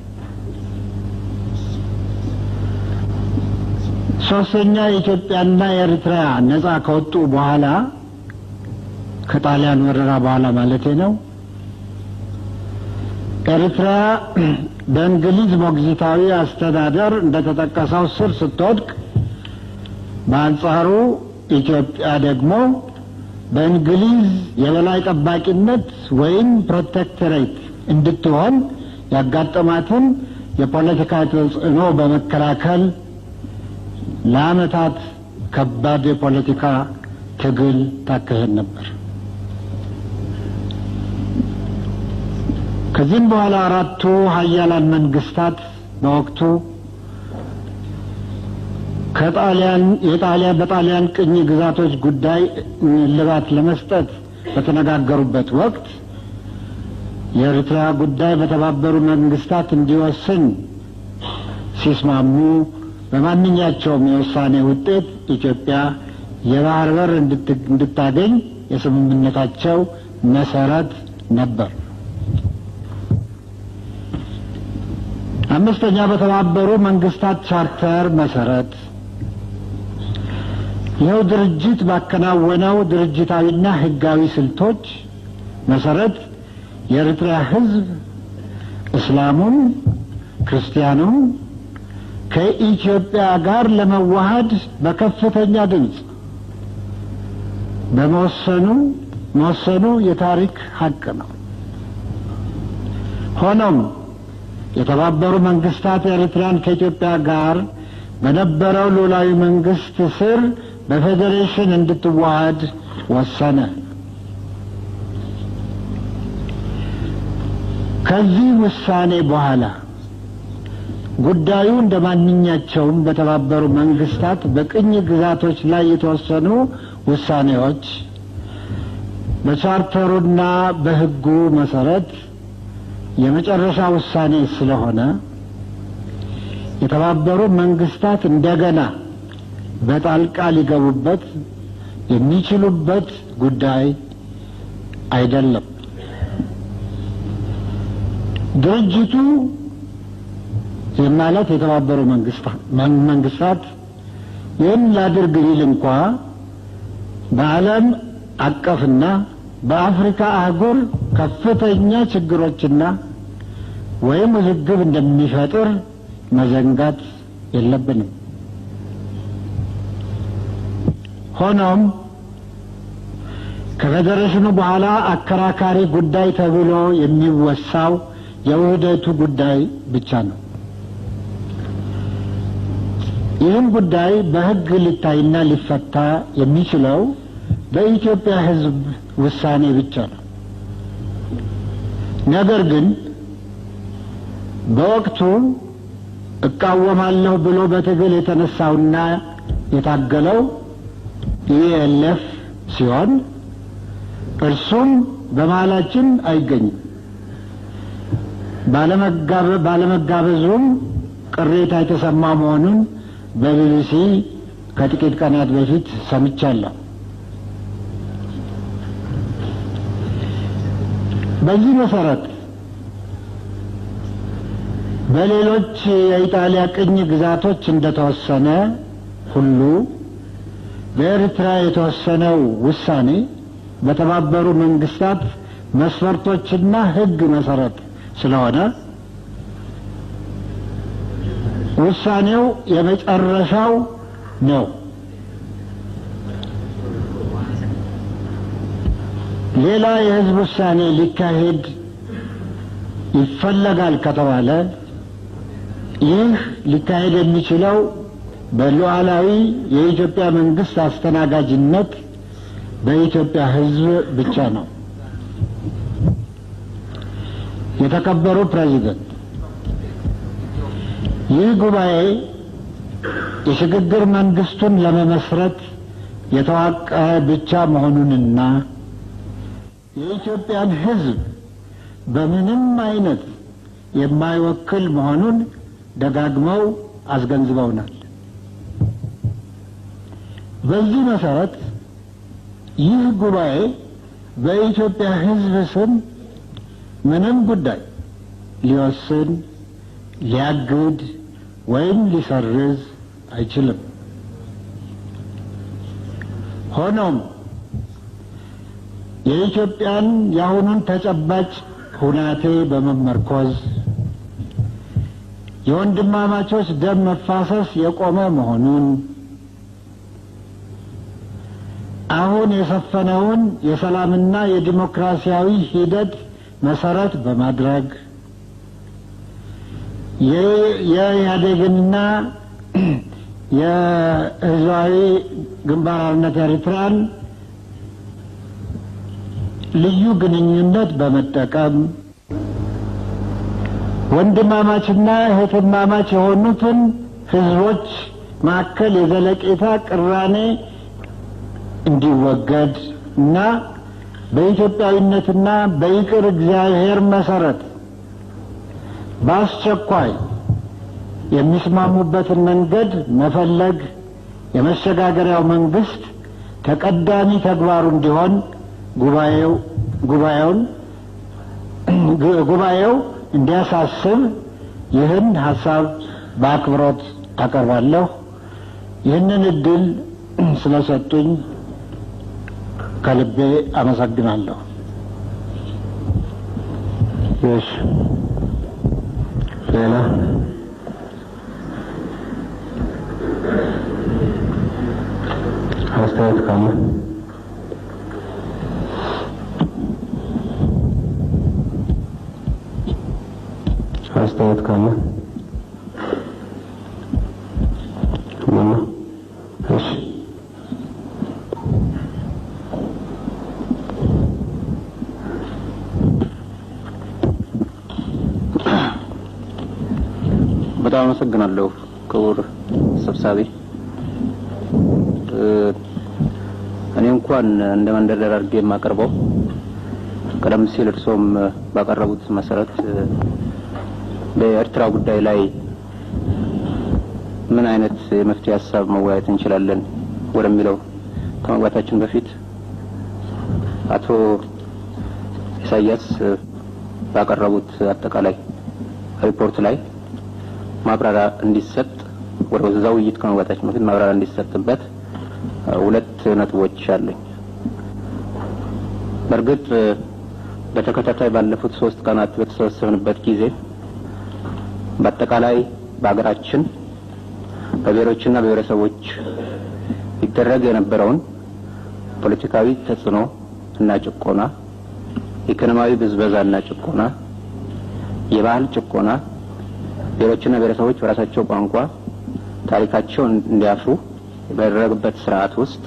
ሶስተኛ ኢትዮጵያና ኤርትራ ነጻ ከወጡ በኋላ ከጣሊያን ወረራ በኋላ ማለቴ ነው ኤርትራ በእንግሊዝ ሞግዚታዊ አስተዳደር እንደተጠቀሰው ስር ስትወድቅ በአንጻሩ ኢትዮጵያ ደግሞ በእንግሊዝ የበላይ ጠባቂነት ወይም ፕሮቴክቶሬት እንድትሆን ያጋጠማትን የፖለቲካ ተጽዕኖ በመከላከል ለዓመታት ከባድ የፖለቲካ ትግል ታካሄድ ነበር። ከዚህም በኋላ አራቱ ሀያላን መንግስታት በወቅቱ በጣሊያን ቅኝ ግዛቶች ጉዳይ እልባት ለመስጠት በተነጋገሩበት ወቅት የኤርትራ ጉዳይ በተባበሩ መንግስታት እንዲወስን ሲስማሙ በማንኛቸውም የውሳኔ ውጤት ኢትዮጵያ የባህር በር እንድታገኝ የስምምነታቸው መሰረት ነበር። አምስተኛ በተባበሩ መንግስታት ቻርተር መሰረት ይኸው ድርጅት ባከናወነው ድርጅታዊና ህጋዊ ስልቶች መሰረት የኤርትራ ህዝብ እስላሙም ክርስቲያኑ ከኢትዮጵያ ጋር ለመዋሃድ በከፍተኛ ድምፅ በመወሰኑ የታሪክ ሀቅ ነው። ሆኖም የተባበሩ መንግስታት ኤርትራን ከኢትዮጵያ ጋር በነበረው ሉዓላዊ መንግስት ስር በፌዴሬሽን እንድትዋሃድ ወሰነ። ከዚህ ውሳኔ በኋላ ጉዳዩ እንደማንኛቸውም በተባበሩ መንግስታት በቅኝ ግዛቶች ላይ የተወሰኑ ውሳኔዎች በቻርተሩና በሕጉ መሰረት የመጨረሻ ውሳኔ ስለሆነ የተባበሩ መንግስታት እንደገና በጣልቃ ሊገቡበት የሚችሉበት ጉዳይ አይደለም። ድርጅቱ ማለት የተባበሩ መንግስታት ይህን ላድርግ ቢል እንኳ በዓለም አቀፍና በአፍሪካ አህጉር ከፍተኛ ችግሮችና ወይም ውዝግብ እንደሚፈጥር መዘንጋት የለብንም። ሆኖም ከፌዴሬሽኑ በኋላ አከራካሪ ጉዳይ ተብሎ የሚወሳው የውህደቱ ጉዳይ ብቻ ነው። ይህም ጉዳይ በሕግ ሊታይና ሊፈታ የሚችለው በኢትዮጵያ ሕዝብ ውሳኔ ብቻ ነው። ነገር ግን በወቅቱ እቃወማለሁ ብሎ በትግል የተነሳውና የታገለው ኢኤልኤፍ ሲሆን እርሱም በመሃላችን አይገኝም። ባለመጋበዙም ቅሬታ የተሰማ መሆኑን በቢቢሲ ከጥቂት ቀናት በፊት ሰምቻለሁ። በዚህ መሰረት በሌሎች የኢጣሊያ ቅኝ ግዛቶች እንደተወሰነ ሁሉ በኤርትራ የተወሰነው ውሳኔ በተባበሩ መንግስታት መስፈርቶችና ሕግ መሰረት ስለሆነ ውሳኔው የመጨረሻው ነው። ሌላ የሕዝብ ውሳኔ ሊካሄድ ይፈለጋል ከተባለ ይህ ሊካሄድ የሚችለው በሉዓላዊ የኢትዮጵያ መንግስት አስተናጋጅነት በኢትዮጵያ ሕዝብ ብቻ ነው። የተከበሩ ፕሬዚደንት፣ ይህ ጉባኤ የሽግግር መንግስቱን ለመመስረት የተዋቀረ ብቻ መሆኑንና የኢትዮጵያን ሕዝብ በምንም አይነት የማይወክል መሆኑን ደጋግመው አስገንዝበውናል። በዚህ መሰረት ይህ ጉባኤ በኢትዮጵያ ሕዝብ ስም ምንም ጉዳይ ሊወስን፣ ሊያግድ ወይም ሊሰርዝ አይችልም። ሆኖም የኢትዮጵያን የአሁኑን ተጨባጭ ሁናቴ በመመርኮዝ የወንድማማቾች ደም መፋሰስ የቆመ መሆኑን፣ አሁን የሰፈነውን የሰላምና የዲሞክራሲያዊ ሂደት መሰረት በማድረግ የኢህአዴግና የህዝባዊ ግንባር ሓርነት ኤርትራን ልዩ ግንኙነት በመጠቀም ወንድማማችና እህትማማች የሆኑትን ህዝቦች መካከል የዘለቄታ ቅራኔ እንዲወገድ እና በኢትዮጵያዊነትና በይቅር እግዚአብሔር መሰረት በአስቸኳይ የሚስማሙበትን መንገድ መፈለግ የመሸጋገሪያው መንግስት ተቀዳሚ ተግባሩ እንዲሆን ጉባኤው እንዲያሳስብ ይህን ሐሳብ በአክብሮት አቀርባለሁ። ይህንን እድል ስለሰጡኝ ከልቤ አመሰግናለሁ። ሌላ አስተያየት ካለ አስተያየት ካለ ማማ እሺ በጣም አመሰግናለሁ ክቡር ሰብሳቢ። እኔ እንኳን እንደ መንደርደሪያ አድርጌ የማቀርበው ቀደም ሲል እርሶም ባቀረቡት መሰረት በኤርትራ ጉዳይ ላይ ምን አይነት የመፍትሄ ሀሳብ መወያየት እንችላለን ወደሚለው ከመግባታችን በፊት አቶ ኢሳያስ ባቀረቡት አጠቃላይ ሪፖርት ላይ ማብራሪያ እንዲሰጥ ወደዛው ውይይት ከመግባታችን በፊት ማብራሪያ እንዲሰጥበት ሁለት ነጥቦች አሉኝ። በርግጥ በተከታታይ ባለፉት 3 ቀናት በተሰበሰብንበት ጊዜ በአጠቃላይ በአገራችን በብሔሮችና ብሔረሰቦች ይደረግ የነበረውን ፖለቲካዊ ተጽዕኖ እና ጭቆና፣ ኢኮኖሚያዊ ብዝበዛና ጭቆና፣ የባህል ጭቆና፣ ብሔሮችና ብሔረሰቦች በራሳቸው ቋንቋ ታሪካቸውን እንዲያፍሩ በደረገበት ስርዓት ውስጥ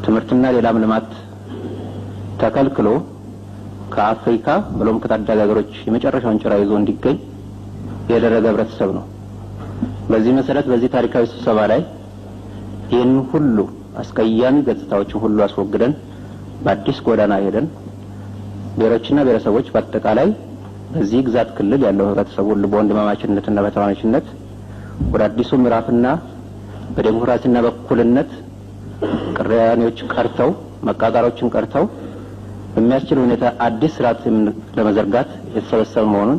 ትምህርትና ሌላም ልማት ተከልክሎ ከአፍሪካ ብሎም ከታዳጊ ሀገሮች የመጨረሻውን ጭራ ይዞ እንዲገኝ የደረገ ህብረተሰብ ነው። በዚህ መሰረት በዚህ ታሪካዊ ስብሰባ ላይ ይህን ሁሉ አስቀያሚ ገጽታዎችን ሁሉ አስወግደን በአዲስ ጎዳና ሄደን ብሔሮችና ብሔረሰቦች በአጠቃላይ በዚህ ግዛት ክልል ያለው ህብረተሰብ ሁሉ በወንድማማችነትና በተዋናችነት ወደ አዲሱ ምዕራፍና በዲሞክራሲና በእኩልነት ቅራኔዎች ቀርተው መቃቃሮችን ቀርተው በሚያስችል ሁኔታ አዲስ ስርዓት ለመዘርጋት የተሰበሰበ መሆኑን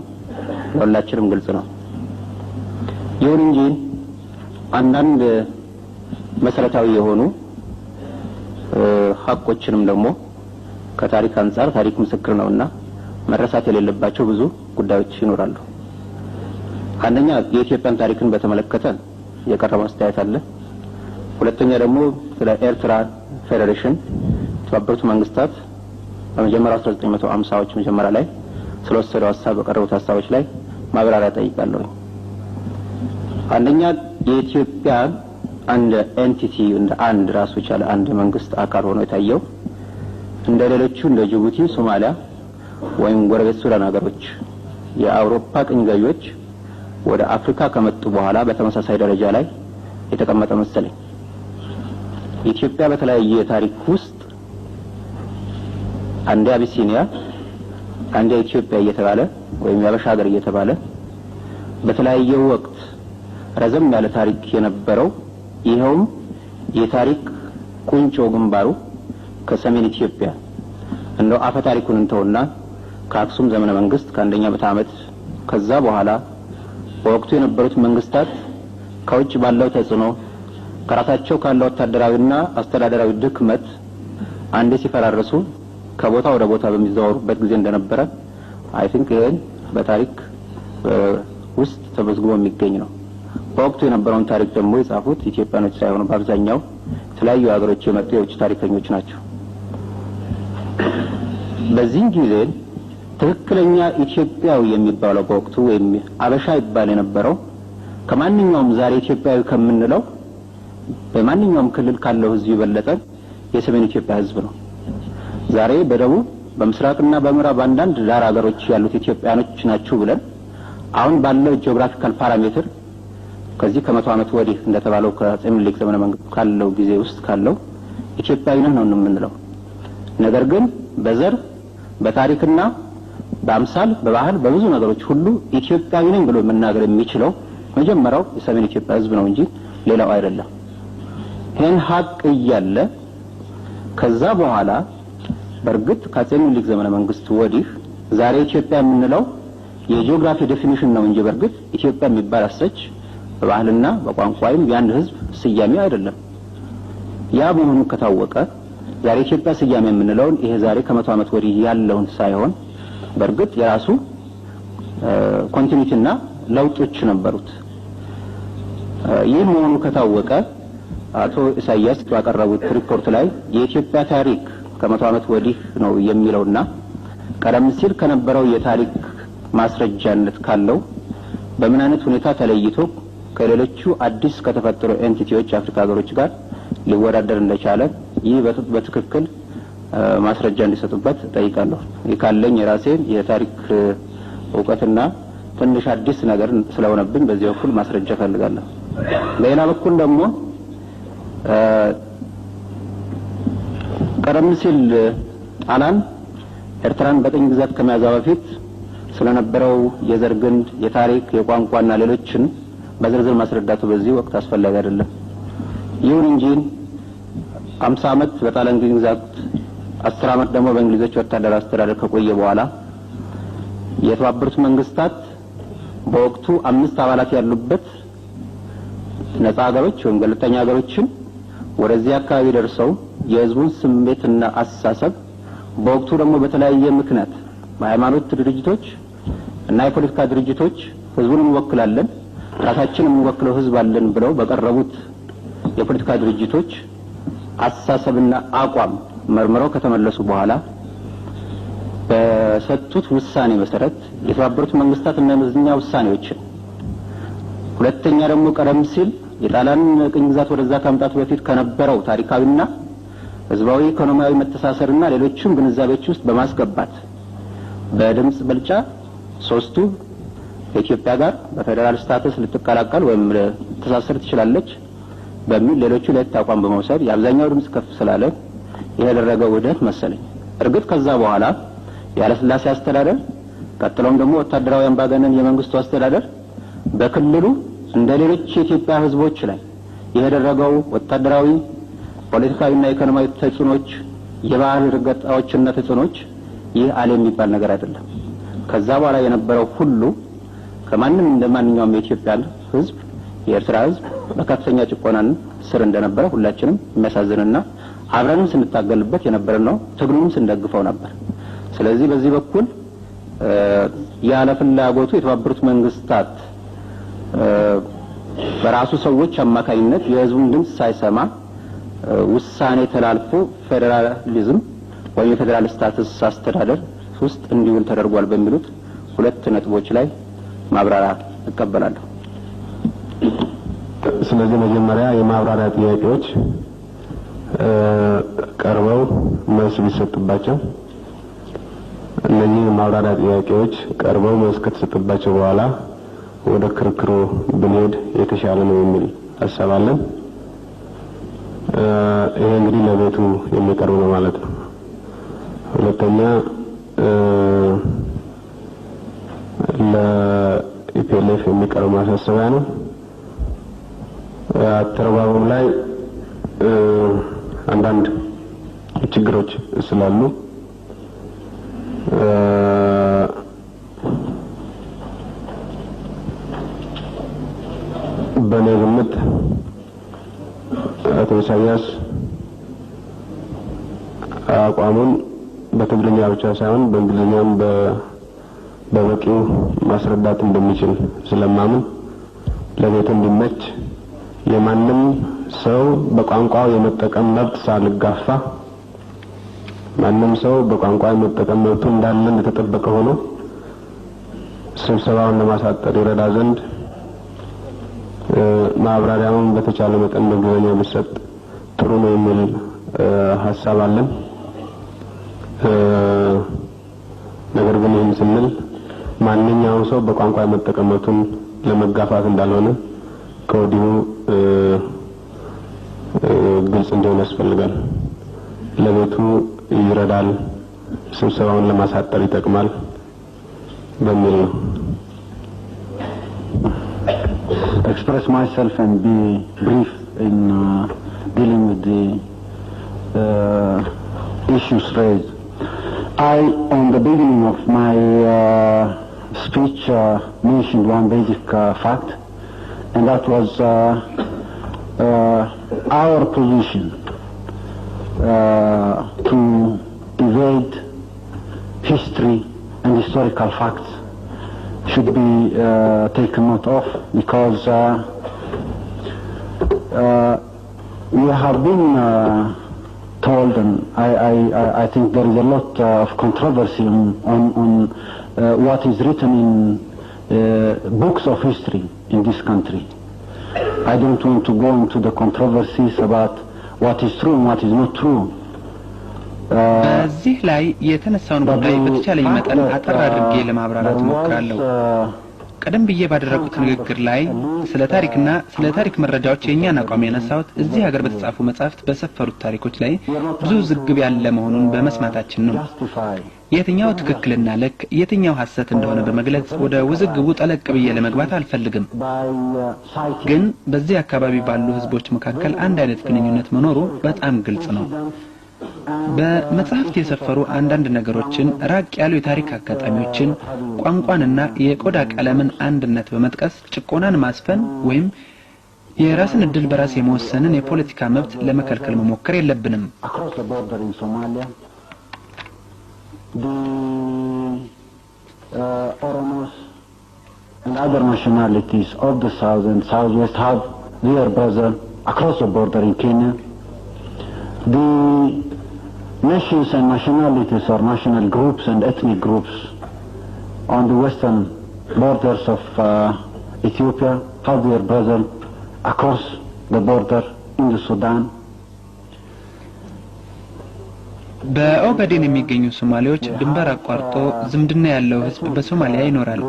ለሁላችንም ግልጽ ነው። ይሁን እንጂ አንዳንድ መሰረታዊ የሆኑ ሀቆችንም ደግሞ ከታሪክ አንፃር ታሪክ ምስክር ነውና መረሳት የሌለባቸው ብዙ ጉዳዮች ይኖራሉ። አንደኛ የኢትዮጵያን ታሪክን በተመለከተ የቀረበ አስተያየት አለ። ሁለተኛ ደግሞ ስለ ኤርትራ ፌዴሬሽን የተባበሩት መንግስታት በመጀመሪያው 1950ዎች መጀመሪያ ላይ ስለወሰደው ሀሳብ በቀረቡት ሀሳቦች ላይ ማብራሪያ ጠይቃለሁ። አንደኛ የኢትዮጵያ አንድ ኤንቲቲ እንደ አንድ ራሱ የቻለ አንድ መንግስት አካል ሆኖ የታየው እንደ ሌሎቹ እንደ ጅቡቲ፣ ሶማሊያ ወይም ጎረቤት ሱዳን ሀገሮች የአውሮፓ ቅኝ ገዢዎች ወደ አፍሪካ ከመጡ በኋላ በተመሳሳይ ደረጃ ላይ የተቀመጠ መሰለኝ። ኢትዮጵያ በተለያየ ታሪክ ውስጥ አንዴ አቢሲኒያ አንዴ ኢትዮጵያ እየተባለ ወይም ያበሻ ሀገር እየተባለ በተለያየ ወቅት ረዘም ያለ ታሪክ የነበረው ይሄውም የታሪክ ቁንጮ ግንባሩ ከሰሜን ኢትዮጵያ እንደው አፈ ታሪኩን እንተውና ከአክሱም ዘመነ መንግስት ከአንደኛ መቶ ዓመት ከዛ በኋላ በወቅቱ የነበሩት መንግስታት ከውጭ ባለው ተጽዕኖ ከራሳቸው ካለው ወታደራዊና አስተዳደራዊ ድክመት አንዴ ሲፈራረሱ ከቦታ ወደ ቦታ በሚዘዋወሩበት ጊዜ እንደነበረ አይ ቲንክ ይሄን በታሪክ ውስጥ ተመዝግቦ የሚገኝ ነው። በወቅቱ የነበረውን ታሪክ ደግሞ የጻፉት ኢትዮጵያኖች ሳይሆኑ በአብዛኛው የተለያዩ ሀገሮች የመጡ የውጭ ታሪከኞች ናቸው። በዚህ ጊዜ ትክክለኛ ኢትዮጵያዊ የሚባለው በወቅቱ ወይም አበሻ ይባል የነበረው ከማንኛውም ዛሬ ኢትዮጵያዊ ከምንለው በማንኛውም ክልል ካለው ህዝብ የበለጠ የሰሜን ኢትዮጵያ ህዝብ ነው። ዛሬ በደቡብ በምስራቅና በምዕራብ አንዳንድ ዳር ሀገሮች ያሉት ኢትዮጵያኖች ናቸው ብለን አሁን ባለው ጂኦግራፊካል ፓራሜትር ከዚህ ከመቶ ዓመት ወዲህ እንደተባለው ከአፄ ምኒልክ ዘመነ መንግስት ካለው ጊዜ ውስጥ ካለው ኢትዮጵያዊ ነው የምንለው። ነገር ግን በዘር በታሪክና በአምሳል በባህል በብዙ ነገሮች ሁሉ ኢትዮጵያዊ ነኝ ብሎ መናገር የሚችለው መጀመሪያው የሰሜን ኢትዮጵያ ህዝብ ነው እንጂ ሌላው አይደለም። ይህን ሀቅ እያለ ከዛ በኋላ በርግጥ ከአፄ ምኒልክ ዘመነ መንግስት ወዲህ ዛሬ ኢትዮጵያ የምንለው የጂኦግራፊ ዴፊኒሽን ነው እንጂ በርግጥ ኢትዮጵያ የሚባል አሰች በባህልና በቋንቋም የአንድ ህዝብ ስያሜ አይደለም። ያ መሆኑ ከታወቀ ዛሬ ኢትዮጵያ ስያሜ የምንለው ይሄ ዛሬ ከመቶ ዓመት ወዲህ ያለውን ሳይሆን በርግጥ የራሱ ኮንቲኒቲና ለውጦች ነበሩት። ይህ መሆኑ ከታወቀ አቶ ኢሳያስ ባቀረቡት ሪፖርት ላይ የኢትዮጵያ ታሪክ ከ100 ዓመት ወዲህ ነው የሚለውና ቀደም ሲል ከነበረው የታሪክ ማስረጃነት ካለው በምን አይነት ሁኔታ ተለይቶ ከሌሎቹ አዲስ ከተፈጠሩ ኤንቲቲዎች አፍሪካ ሀገሮች ጋር ሊወዳደር እንደቻለ ይህ በትክክል ማስረጃ እንዲሰጡበት ጠይቃለሁ። ይካለኝ የራሴን የታሪክ ዕውቀትና ትንሽ አዲስ ነገር ስለሆነብኝ በዚህ በኩል ማስረጃ ፈልጋለሁ። በሌላ በኩል ደግሞ ቀደም ሲል ጣሊያን ኤርትራን በቅኝ ግዛት ከመያዟ በፊት ስለነበረው የዘር ግንድ፣ የታሪክ፣ የቋንቋና ሌሎችን በዝርዝር ማስረዳቱ በዚህ ወቅት አስፈላጊ አይደለም። ይሁን እንጂ 50 ዓመት በጣሊያን ቅኝ ግዛት 10 ዓመት ደግሞ በእንግሊዞች ወታደራዊ አስተዳደር ከቆየ በኋላ የተባበሩት መንግስታት በወቅቱ 5 አባላት ያሉበት ነፃ ሀገሮች ወይም ገለልተኛ ሀገሮችን ወደዚህ አካባቢ ደርሰው የህዝቡን ስሜትና አስተሳሰብ በወቅቱ ደግሞ በተለያየ ምክንያት በሃይማኖት ድርጅቶች እና የፖለቲካ ድርጅቶች ህዝቡን እንወክላለን ራሳችንን እንወክለው ህዝብ አለን ብለው በቀረቡት የፖለቲካ ድርጅቶች አስተሳሰብና አቋም መርምረው ከተመለሱ በኋላ በሰጡት ውሳኔ መሰረት የተባበሩት መንግስታት እና የመዝኛ ውሳኔዎችን ሁለተኛ ደግሞ ቀደም ሲል የጣሊያን ቅኝ ግዛት ወደዛ ከመምጣቱ በፊት ከነበረው ታሪካዊና ህዝባዊ ኢኮኖሚያዊ መተሳሰርና ሌሎችም ግንዛቤዎች ውስጥ በማስገባት በድምጽ ብልጫ ሶስቱ ከኢትዮጵያ ጋር በፌደራል ስታተስ ልትቀላቀል ወይም ልትተሳሰር ትችላለች በሚል ሌሎቹ ሁለት አቋም በመውሰድ የአብዛኛው ድምጽ ከፍ ስላለ ያደረገው ውህደት መሰለኝ። እርግጥ ከዛ በኋላ ያለ ስላሴ አስተዳደር ቀጥሎም ደግሞ ወታደራዊ አምባገነን የመንግስቱ አስተዳደር በክልሉ እንደ ሌሎች የኢትዮጵያ ህዝቦች ላይ ያደረገው ወታደራዊ ፖለቲካዊና ኢኮኖሚያዊ ተጽዕኖች የባህል ረገጣዎችና ተጽዕኖች ይህ ዓለም የሚባል ነገር አይደለም። ከዛ በኋላ የነበረው ሁሉ ከማንም እንደማንኛውም የኢትዮጵያ ህዝብ የኤርትራ ህዝብ በከፍተኛ ጭቆናን ስር እንደነበረ ሁላችንም የሚያሳዝንና አብረንም ስንታገልበት የነበረ ነው። ትግሉንም ስንደግፈው ነበር። ስለዚህ በዚህ በኩል ያለ ፍላጎቱ የተባበሩት መንግስታት በራሱ ሰዎች አማካይነት የህዝቡን ድምጽ ሳይሰማ ውሳኔ ተላልፎ ፌደራሊዝም ወይም የፌደራል ስታተስ አስተዳደር ውስጥ እንዲውል ተደርጓል በሚሉት ሁለት ነጥቦች ላይ ማብራሪያ እቀበላለሁ። ስለዚህ መጀመሪያ የማብራሪያ ጥያቄዎች ቀርበው መልስ ቢሰጥባቸው እነዚህ የማብራሪያ ጥያቄዎች ቀርበው መልስ ከተሰጠባቸው በኋላ ወደ ክርክሩ ብንሄድ የተሻለ ነው የሚል ሐሳብ አለን። ይሄ እንግዲህ ለቤቱ የሚቀርብ ነው ማለት ነው። ሁለተኛ ለኢፒኤልኤፍ የሚቀርብ ማሳሰቢያ ነው። አተረጓጎም ላይ አንዳንድ ችግሮች ስላሉ በእኔ ግምት አቶ ኢሳያስ አቋሙን በትግርኛ ብቻ ሳይሆን በእንግሊዝኛም በበቂው ማስረዳት እንደሚችል ስለማምን ለቤቱ እንዲመች የማንም ሰው በቋንቋው የመጠቀም መብት ሳልጋፋ ማንም ሰው በቋንቋው የመጠቀም መብቱ እንዳለ እንደተጠበቀ ሆኖ ስብሰባውን ለማሳጠር ይረዳ ዘንድ ማብራሪያውን በተቻለ መጠን በእንግሊዝኛ ቢሰጥ ጥሩ ነው የሚል ሐሳብ አለን። ነገር ግን ይህን ስንል ማንኛውም ሰው በቋንቋ የመጠቀም መብቱን ለመጋፋት እንዳልሆነ ከወዲሁ ግልጽ እንዲሆን ያስፈልጋል። ለቤቱ ይረዳል፣ ስብሰባውን ለማሳጠር ይጠቅማል በሚል ነው። Express myself and be brief in dealing with the issues raised. I, on the beginning of my speech, mentioned one basic fact, and that was our position to evade history and historical facts should be taken note of, because we have been told, and I think there is a lot of controversy on what is written in books of history in this country. I don't want to go into the controversies about what is true and what is not true. በዚህ ላይ የተነሳውን ጉዳይ በተቻለኝ መጠን አጠር አድርጌ ለማብራራት ሞክራለሁ። ቀደም ብዬ ባደረኩት ንግግር ላይ ስለ ታሪክና ስለ ታሪክ መረጃዎች የኛን አቋም ያነሳሁት እዚህ ሀገር በተጻፉ መጻሕፍት በሰፈሩት ታሪኮች ላይ ብዙ ዝግብ ያለ መሆኑን በመስማታችን ነው። የትኛው ትክክልና ልክ የትኛው ሐሰት እንደሆነ በመግለጽ ወደ ውዝግቡ ጠለቅ ብዬ ለመግባት አልፈልግም። ግን በዚህ አካባቢ ባሉ ህዝቦች መካከል አንድ አይነት ግንኙነት መኖሩ በጣም ግልጽ ነው። በመጽሐፍት የሰፈሩ አንዳንድ ነገሮችን ራቅ ያሉ የታሪክ አጋጣሚዎችን ቋንቋንና የቆዳ ቀለምን አንድነት በመጥቀስ ጭቆናን ማስፈን ወይም የራስን እድል በራስ የመወሰንን የፖለቲካ መብት ለመከልከል መሞከር የለብንም። Oromos and other nationalities of the South and Southwest have their brother across the border in Kenya. The nations and nationalities or national groups and ethnic groups on the western borders of Ethiopia have their brother across the border in the Sudan. በኦጋዴን የሚገኙ ሶማሌዎች ድንበር አቋርጦ ዝምድና ያለው ህዝብ በሶማሊያ ይኖራል።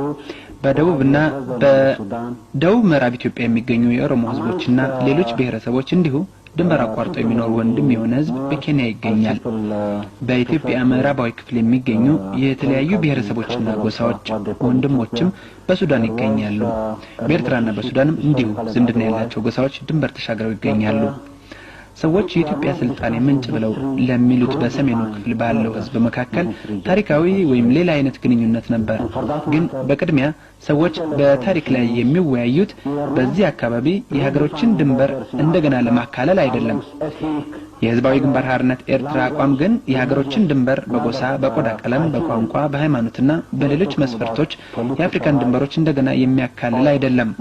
በደቡብና በደቡብ ምዕራብ ኢትዮጵያ የሚገኙ የኦሮሞ ህዝቦችና ሌሎች ብሔረሰቦች እንዲሁ ድንበር አቋርጦ የሚኖር ወንድም የሆነ ህዝብ በኬንያ ይገኛል። በኢትዮጵያ ምዕራባዊ ክፍል የሚገኙ የተለያዩ ብሔረሰቦችና ጎሳዎች ወንድሞችም በሱዳን ይገኛሉ። በኤርትራና በሱዳንም እንዲሁ ዝምድና ያላቸው ጎሳዎች ድንበር ተሻግረው ይገኛሉ። ሰዎች የኢትዮጵያ ስልጣኔ ምንጭ ብለው ለሚሉት በሰሜኑ ክፍል ባለው ህዝብ መካከል ታሪካዊ ወይም ሌላ አይነት ግንኙነት ነበር። ግን በቅድሚያ ሰዎች በታሪክ ላይ የሚወያዩት በዚህ አካባቢ የሀገሮችን ድንበር እንደገና ለማካለል አይደለም። የህዝባዊ ግንባር ሓርነት ኤርትራ አቋም ግን የሀገሮችን ድንበር በጎሳ፣ በቆዳ ቀለም፣ በቋንቋ፣ በሃይማኖትና በሌሎች መስፈርቶች የአፍሪካን ድንበሮች እንደገና የሚያካልል አይደለም።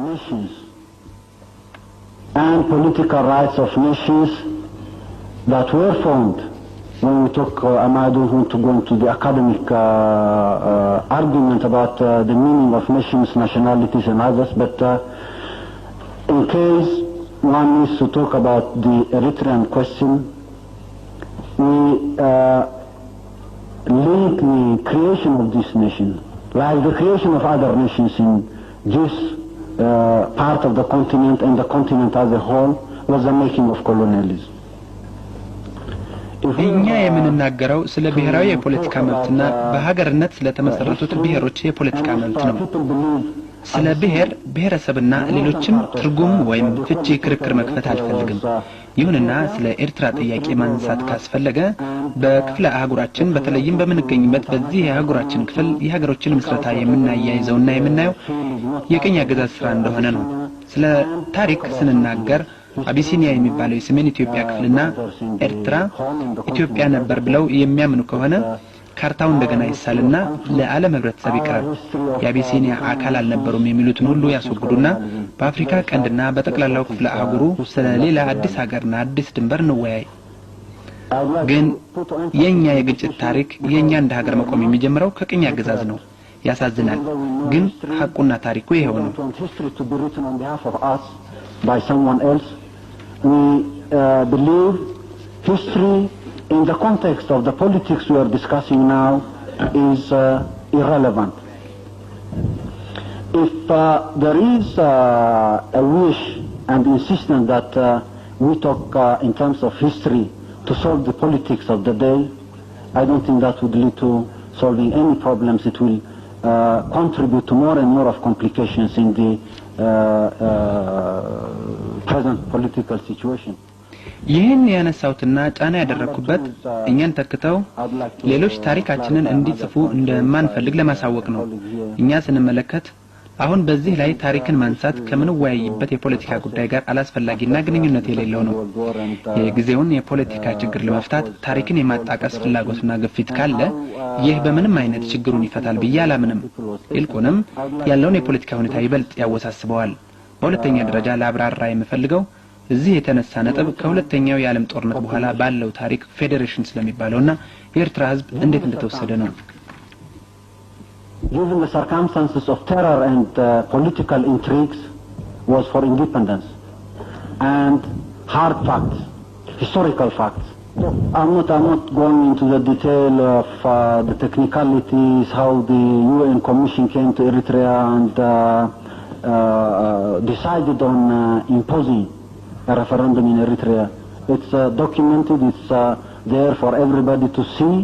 And political rights of nations that were formed. When we talk, I don't want to go into the academic argument about the meaning of nations, nationalities and others, but in case one needs to talk about the Eritrean question, we link the creation of this nation, like the creation of other nations in this part of the continent and the continent as a whole, was the making of colonialism. እኛ የምንናገረው ስለ ብሔራዊ የፖለቲካ መብትና በሀገርነት ስለተመሰረቱት ብሔሮች የፖለቲካ መብት ነው። ስለ ብሔር ብሔረሰብና ሌሎችም ትርጉም ወይም ፍቺ ክርክር መክፈት አልፈልግም። ይሁንና ስለ ኤርትራ ጥያቄ ማንሳት ካስፈለገ በክፍለ አህጉራችን በተለይም በምንገኝበት በዚህ የአህጉራችን ክፍል የሀገሮችን ምስረታ የምናያይዘውና የምናየው የቅኝ አገዛዝ ስራ እንደሆነ ነው። ስለ ታሪክ ስንናገር አቢሲኒያ የሚባለው የሰሜን ኢትዮጵያ ክፍልና ኤርትራ ኢትዮጵያ ነበር ብለው የሚያምኑ ከሆነ ካርታው እንደገና ይሳልና ለዓለም ህብረተሰብ ይቀርብ። የአቢሲኒያ አካል አልነበሩም የሚሉትን ሁሉ ያስወግዱና በአፍሪካ ቀንድና በጠቅላላው ክፍለ አህጉሩ ስለ ሌላ አዲስ ሀገርና አዲስ ድንበር እንወያይ። ግን የኛ የግጭት ታሪክ የኛ እንደ ሀገር መቆም የሚጀምረው ከቅኝ አገዛዝ ነው። ያሳዝናል፣ ግን ሐቁና ታሪኩ ይሄው ነው። By someone else, we believe history in the context of the politics we are discussing now is irrelevant. If there is a wish and insistence that we talk in terms of history to solve the politics of the day, I don't think that would lead to solving any problems. It will contribute to more and more of complications in the present political situation. ይህን ያነሳውትና ጫና ያደረኩበት እኛን ተከተው ሌሎች ታሪካችንን እንዲጽፉ እንደማንፈልግ ለማሳወቅ ነው። እኛ ስንመለከት አሁን በዚህ ላይ ታሪክን ማንሳት ከምን ወያይበት የፖለቲካ ጉዳይ ጋር አላስፈላጊና ግንኙነት የሌለው ነው። የጊዜውን የፖለቲካ ችግር ለመፍታት ታሪክን የማጣቀስ ፍላጎትና ግፊት ካለ ይህ በምንም አይነት ችግሩን ይፈታል ብዬ አላምንም። ይልቁንም ያለውን የፖለቲካ ሁኔታ ይበልጥ ያወሳስበዋል። በሁለተኛ ደረጃ ለአብራራ የምፈልገው እዚህ የተነሳ ነጥብ ከሁለተኛው የዓለም ጦርነት በኋላ ባለው ታሪክ ፌዴሬሽን ስለሚባለውና የኤርትራ ህዝብ እንዴት እንደተወሰደ ነው። Given the circumstances of terror and political intrigues, was for independence and hard facts, historical facts. I'm not going into the detail of the technicalities, how the UN Commission came to Eritrea and decided on imposing a referendum in Eritrea. It's documented, it's there for everybody to see,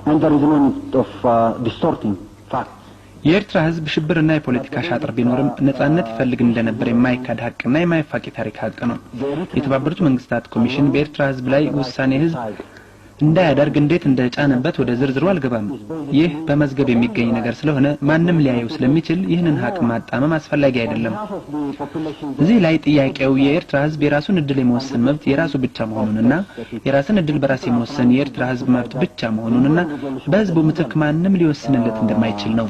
and there is no need of distorting facts. የኤርትራ ህዝብ ሽብርና የፖለቲካ ሻጥር ቢኖርም ነጻነት ይፈልግ እንደነበር የማይካድ ሀቅና የማይፋቂ ታሪክ ሀቅ ነው። የተባበሩት መንግስታት ኮሚሽን በኤርትራ ህዝብ ላይ ውሳኔ ህዝብ እንዳያደርግ እንዴት እንደጫነበት ወደ ዝርዝሩ አልገባም። ይህ በመዝገብ የሚገኝ ነገር ስለሆነ ማንም ሊያየው ስለሚችል ይህንን ሀቅ ማጣመም አስፈላጊ አይደለም። እዚህ ላይ ጥያቄው የኤርትራ ህዝብ የራሱን እድል የመወሰን መብት የራሱ ብቻ መሆኑንና የራስን እድል በራስ የመወሰን የኤርትራ ህዝብ መብት ብቻ መሆኑንና በህዝቡ ምትክ ማንም ሊወስንለት እንደማይችል ነው።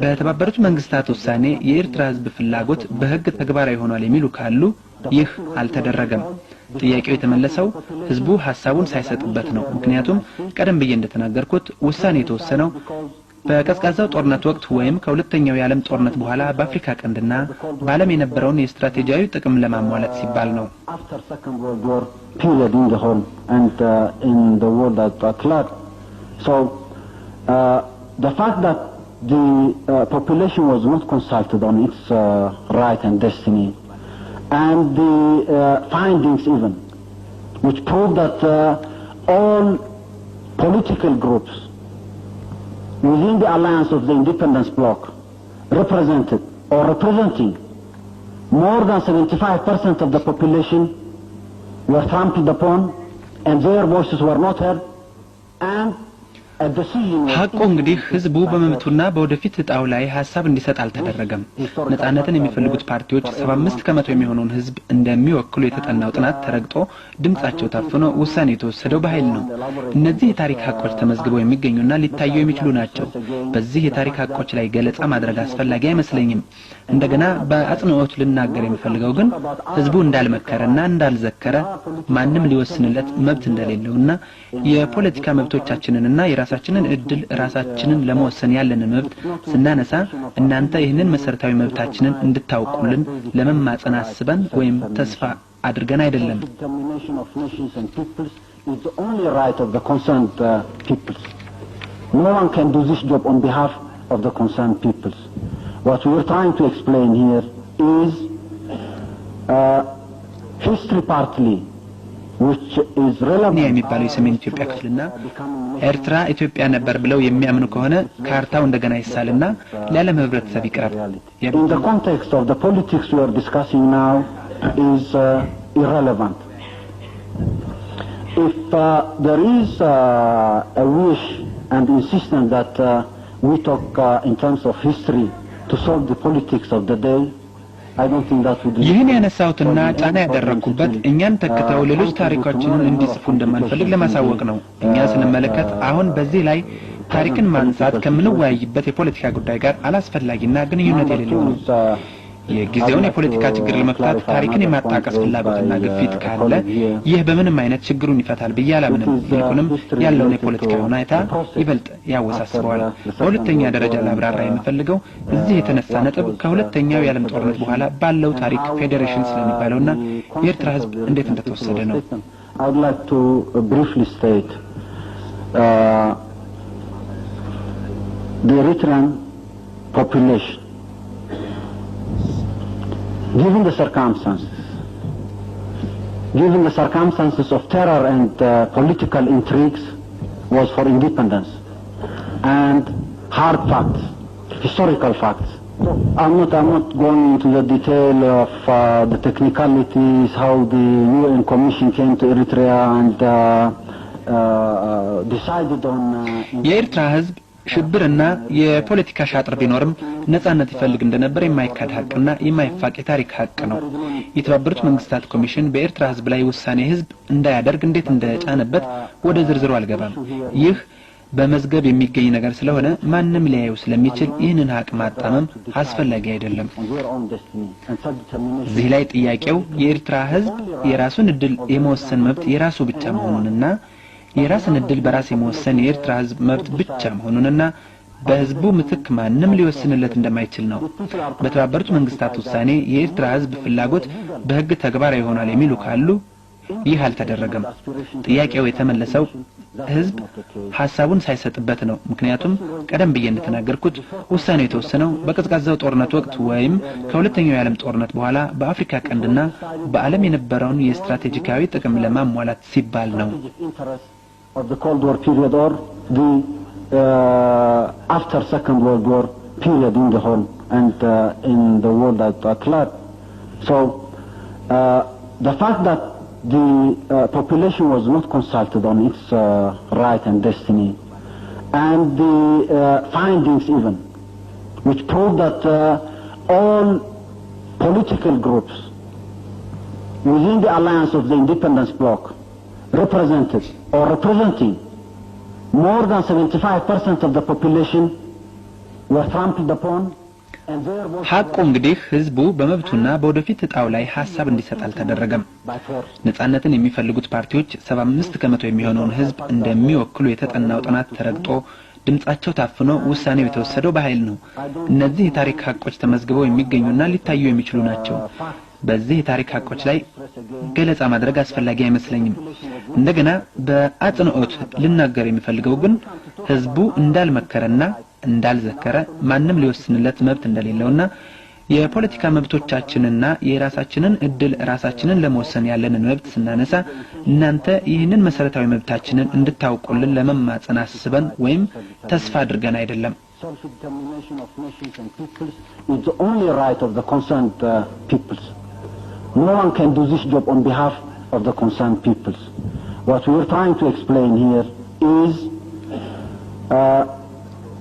በተባበሩት መንግስታት ውሳኔ የኤርትራ ህዝብ ፍላጎት በህግ ተግባራዊ ሆኗል የሚሉ ካሉ ይህ አልተደረገም። ጥያቄው የተመለሰው ህዝቡ ሐሳቡን ሳይሰጥበት ነው። ምክንያቱም ቀደም ብዬ እንደተናገርኩት ውሳኔ የተወሰነው በቀዝቃዛው ጦርነት ወቅት ወይም ከሁለተኛው የዓለም ጦርነት በኋላ በአፍሪካ ቀንድና በዓለም የነበረውን የስትራቴጂያዊ ጥቅም ለማሟላት ሲባል ነው። After Second World War period in the whole and in the world at large. So the fact that the population was not consulted on its right and destiny, and the findings even, which prove that all political groups within the alliance of the independence bloc represented or representing more than 75% of the population were trampled upon and their voices were not heard, and ሀቁ እንግዲህ ህዝቡ በመምቱና በወደፊት እጣው ላይ ሐሳብ እንዲሰጥ አልተደረገም። ነጻነትን የሚፈልጉት ፓርቲዎች 75 ከመቶ የሚሆነውን ህዝብ እንደሚወክሉ የተጠናው ጥናት ተረግጦ ድምጻቸው ታፍኖ ውሳኔ የተወሰደው በኃይል ነው። እነዚህ የታሪክ ሀቆች ተመዝግበው የሚገኙና ሊታዩ የሚችሉ ናቸው። በዚህ የታሪክ ሀቆች ላይ ገለጻ ማድረግ አስፈላጊ አይመስለኝም። እንደገና በአጽንኦት ልናገር የሚፈልገው ግን ህዝቡ እንዳልመከረና እንዳልዘከረ ማንም ሊወስንለት መብት እንደሌለውና የፖለቲካ መብቶቻችንና የራሳችንን እድል ራሳችንን ለመወሰን ያለን መብት ስናነሳ እናንተ ይህንን መሰረታዊ መብታችንን እንድታውቁልን ለመማጸን አስበን ወይም ተስፋ አድርገን አይደለም። No one can do this job on behalf of the concerned peoples. What we are trying to explain here is history partly, which is relevant. የሚባለው የሰሜን ኢትዮጵያ ክፍልና ኤርትራ ኢትዮጵያ ነበር ብለው የሚያምኑ ከሆነ ካርታው እንደገና ይሳልና ለዓለም ህብረተሰብ ይቀርብ። In the context of the politics we are discussing now is irrelevant. If there is a wish and insistence that we talk in terms of history to solve the politics of the day, I don't think that would be. ይህን ያነሳውትና ጫና ያደረኩበት እኛን ተከታው ሌሎች ታሪኮችን እንዲጽፉ እንደማንፈልግ ለማሳወቅ ነው። እኛ ስንመለከት አሁን በዚህ ላይ ታሪክን ማንሳት ከምንወያይበት የፖለቲካ ጉዳይ ጋር አላስፈላጊና ግንኙነት የሌለው ነው። የጊዜውን የፖለቲካ ችግር ለመፍታት ታሪክን የማጣቀስ ፍላጎትና ግፊት ካለ ይህ በምንም አይነት ችግሩን ይፈታል ብዬ አላምንም። ይልቁንም ያለውን የፖለቲካ ሁኔታ ይበልጥ ያወሳስበዋል። በሁለተኛ ደረጃ ላብራራ የምፈልገው እዚህ የተነሳ ነጥብ ከሁለተኛው የዓለም ጦርነት በኋላ ባለው ታሪክ ፌዴሬሽን ስለሚባለውና የኤርትራ ህዝብ እንዴት እንደተወሰደ ነው። I would like to briefly state the Eritrean population, given the circumstances of terror and political intrigues, was for independence and hard facts, historical facts. I'm not going into the detail of the technicalities, how the UN Commission came to Eritrea and decided on የኤርትራ ህዝብ ሽብርና የፖለቲካ ሻጥር ቢኖርም ነጻነት ይፈልግ እንደነበር የማይካድ ሐቅና የማይፋቅ የታሪክ ሐቅ ነው። የተባበሩት መንግስታት ኮሚሽን በኤርትራ ህዝብ ላይ ውሳኔ ህዝብ እንዳያደርግ እንዴት እንደጫነበት ወደ ዝርዝሩ አልገባም። ይህ በመዝገብ የሚገኝ ነገር ስለሆነ ማንም ሊያየው ስለሚችል ይህንን ሐቅ ማጣመም አስፈላጊ አይደለም። እዚህ ላይ ጥያቄው የኤርትራ ህዝብ የራሱን እድል የመወሰን መብት የራሱ ብቻ መሆኑንና የራስን እድል በራስ የመወሰን የኤርትራ ህዝብ መብት ብቻ መሆኑንና በህዝቡ ምትክ ማንም ሊወስንለት እንደማይችል ነው። በተባበሩት መንግስታት ውሳኔ የኤርትራ ህዝብ ፍላጎት በህግ ተግባራዊ ይሆናል የሚሉ ካሉ ይህ አልተደረገም። ጥያቄው የተመለሰው ህዝብ ሐሳቡን ሳይሰጥበት ነው። ምክንያቱም ቀደም ብዬ እንደተናገርኩት ውሳኔው የተወሰነው በቀዝቃዛው ጦርነት ወቅት ወይም ከሁለተኛው የዓለም ጦርነት በኋላ በአፍሪካ ቀንድና በዓለም የነበረውን የስትራቴጂካዊ ጥቅም ለማሟላት ሲባል ነው። of the Cold War period or the after Second World War period in the whole and in the world at large. So the fact that the population was not consulted on its right and destiny, and the findings even, which prove that all political groups within the alliance of the independence bloc represented or representing more than 75% of the population were trampled upon. ሐቁ እንግዲህ ህዝቡ በመብቱና በወደፊት እጣው ላይ ሐሳብ እንዲሰጥ አልተደረገም። ነጻነትን የሚፈልጉት ፓርቲዎች 75 ከመቶ የሚሆነውን ህዝብ እንደሚወክሉ የተጠናው ጥናት ተረግጦ ድምጻቸው ታፍኖ ውሳኔው የተወሰደው በኃይል ነው። እነዚህ የታሪክ ሐቆች ተመዝግበው የሚገኙና ሊታዩ የሚችሉ ናቸው። በዚህ የታሪክ ሐቆች ላይ ገለጻ ማድረግ አስፈላጊ አይመስለኝም። እንደገና በአጽንኦት ልናገር የሚፈልገው ግን ህዝቡ እንዳልመከረና እንዳልዘከረ ማንም ሊወስንለት መብት እንደሌለውና የፖለቲካ መብቶቻችንና የራሳችንን እድል ራሳችንን ለመወሰን ያለንን መብት ስናነሳ እናንተ ይህንን መሰረታዊ መብታችንን እንድታውቁልን ለመማጸን አስበን ወይም ተስፋ አድርገን አይደለም። Self-determination of nations and peoples is the only right of the concerned peoples. No one can do this job on behalf of the concerned peoples. What we are trying to explain here is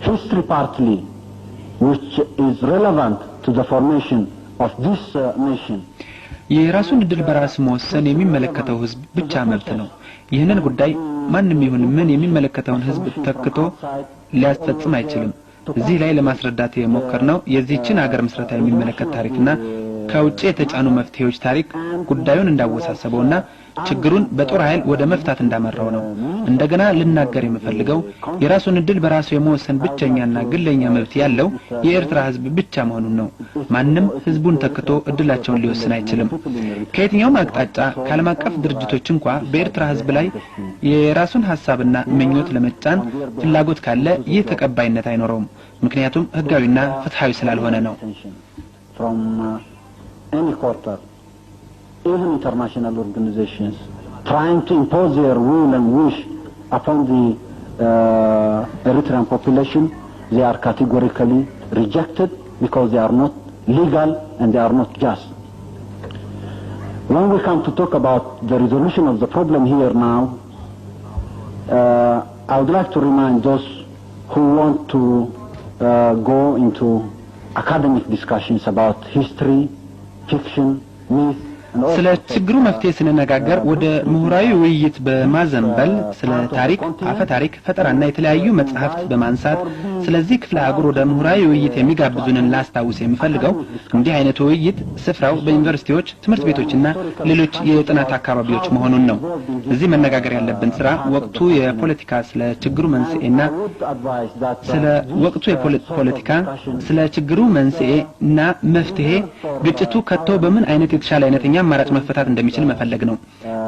history partly, which is relevant to the formation of this nation. የራሱን እድል በራስ መወሰን የሚመለከተው ህዝብ ብቻ መብት ነው። ይህንን ጉዳይ ማንም ይሁን ምን የሚመለከተውን ህዝብ ተክቶ ሊያስፈጽም አይችልም። እዚህ ላይ ለማስረዳት የሞከርነው የዚህችን ሀገር መስረታ የሚመለከት ታሪክና ከውጪ የተጫኑ መፍትሄዎች ታሪክ ጉዳዩን እንዳወሳሰበውና ችግሩን በጦር ኃይል ወደ መፍታት እንዳመራው ነው። እንደገና ልናገር የምፈልገው የራሱን እድል በራሱ የመወሰን ብቸኛና ግለኛ መብት ያለው የኤርትራ ህዝብ ብቻ መሆኑን ነው። ማንም ህዝቡን ተክቶ እድላቸውን ሊወስን አይችልም። ከየትኛውም አቅጣጫ ከዓለም አቀፍ ድርጅቶች እንኳን በኤርትራ ህዝብ ላይ የራሱን ሐሳብና ምኞት ለመጫን ፍላጎት ካለ ይህ ተቀባይነት አይኖረውም። ምክንያቱም ህጋዊና ፍትሃዊ ስላልሆነ ነው። From any quarter, even international organizations trying to impose their will and wish upon the Eritrean population, they are categorically rejected because they are not legal and they are not just. When we come to talk about the resolution of the problem here now, I would like to remind those who want to go into academic discussions about history, fiction, myth, ስለ ችግሩ መፍትሄ ስንነጋገር ወደ ምሁራዊ ውይይት በማዘንበል ስለ ታሪክ፣ አፈ ታሪክ፣ ፈጠራና የተለያዩ መጽሐፍት በማንሳት ስለዚህ ክፍለ ሀገር ወደ ምሁራዊ ውይይት የሚጋብዙንን ላስታውስ የምፈልገው እንዲህ አይነቱ ውይይት ስፍራው በዩኒቨርሲቲዎች፣ ትምህርት ቤቶችና ሌሎች የጥናት አካባቢዎች መሆኑን ነው። እዚህ መነጋገር ያለብን ስራ ወቅቱ የፖለቲካ ስለ ችግሩ መንስኤና ስለ ወቅቱ የፖለቲካ ስለ ችግሩ መንስኤና መፍትሄ ግጭቱ ከቶ በምን አይነት የተሻለ አይነተኛ አማራጭ መፈታት እንደሚችል መፈለግ ነው።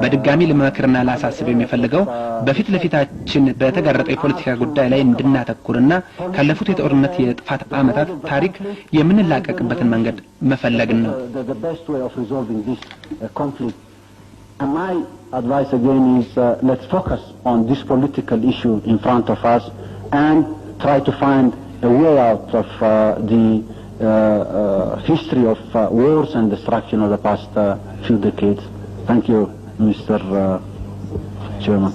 በድጋሚ ለማከርና ላሳስብ የሚፈልገው በፊት ለፊታችን በተጋረጠው የፖለቲካ ጉዳይ ላይ እንድናተኩርና ካለፉት የጦርነት የጥፋት ዓመታት ታሪክ የምንላቀቅበትን መንገድ መፈለግ ነው። And my advice again is let's focus on this political issue in front of us and try to find a way out of the history of wars and destruction of the past few decades. Thank you, Mr. Chairman.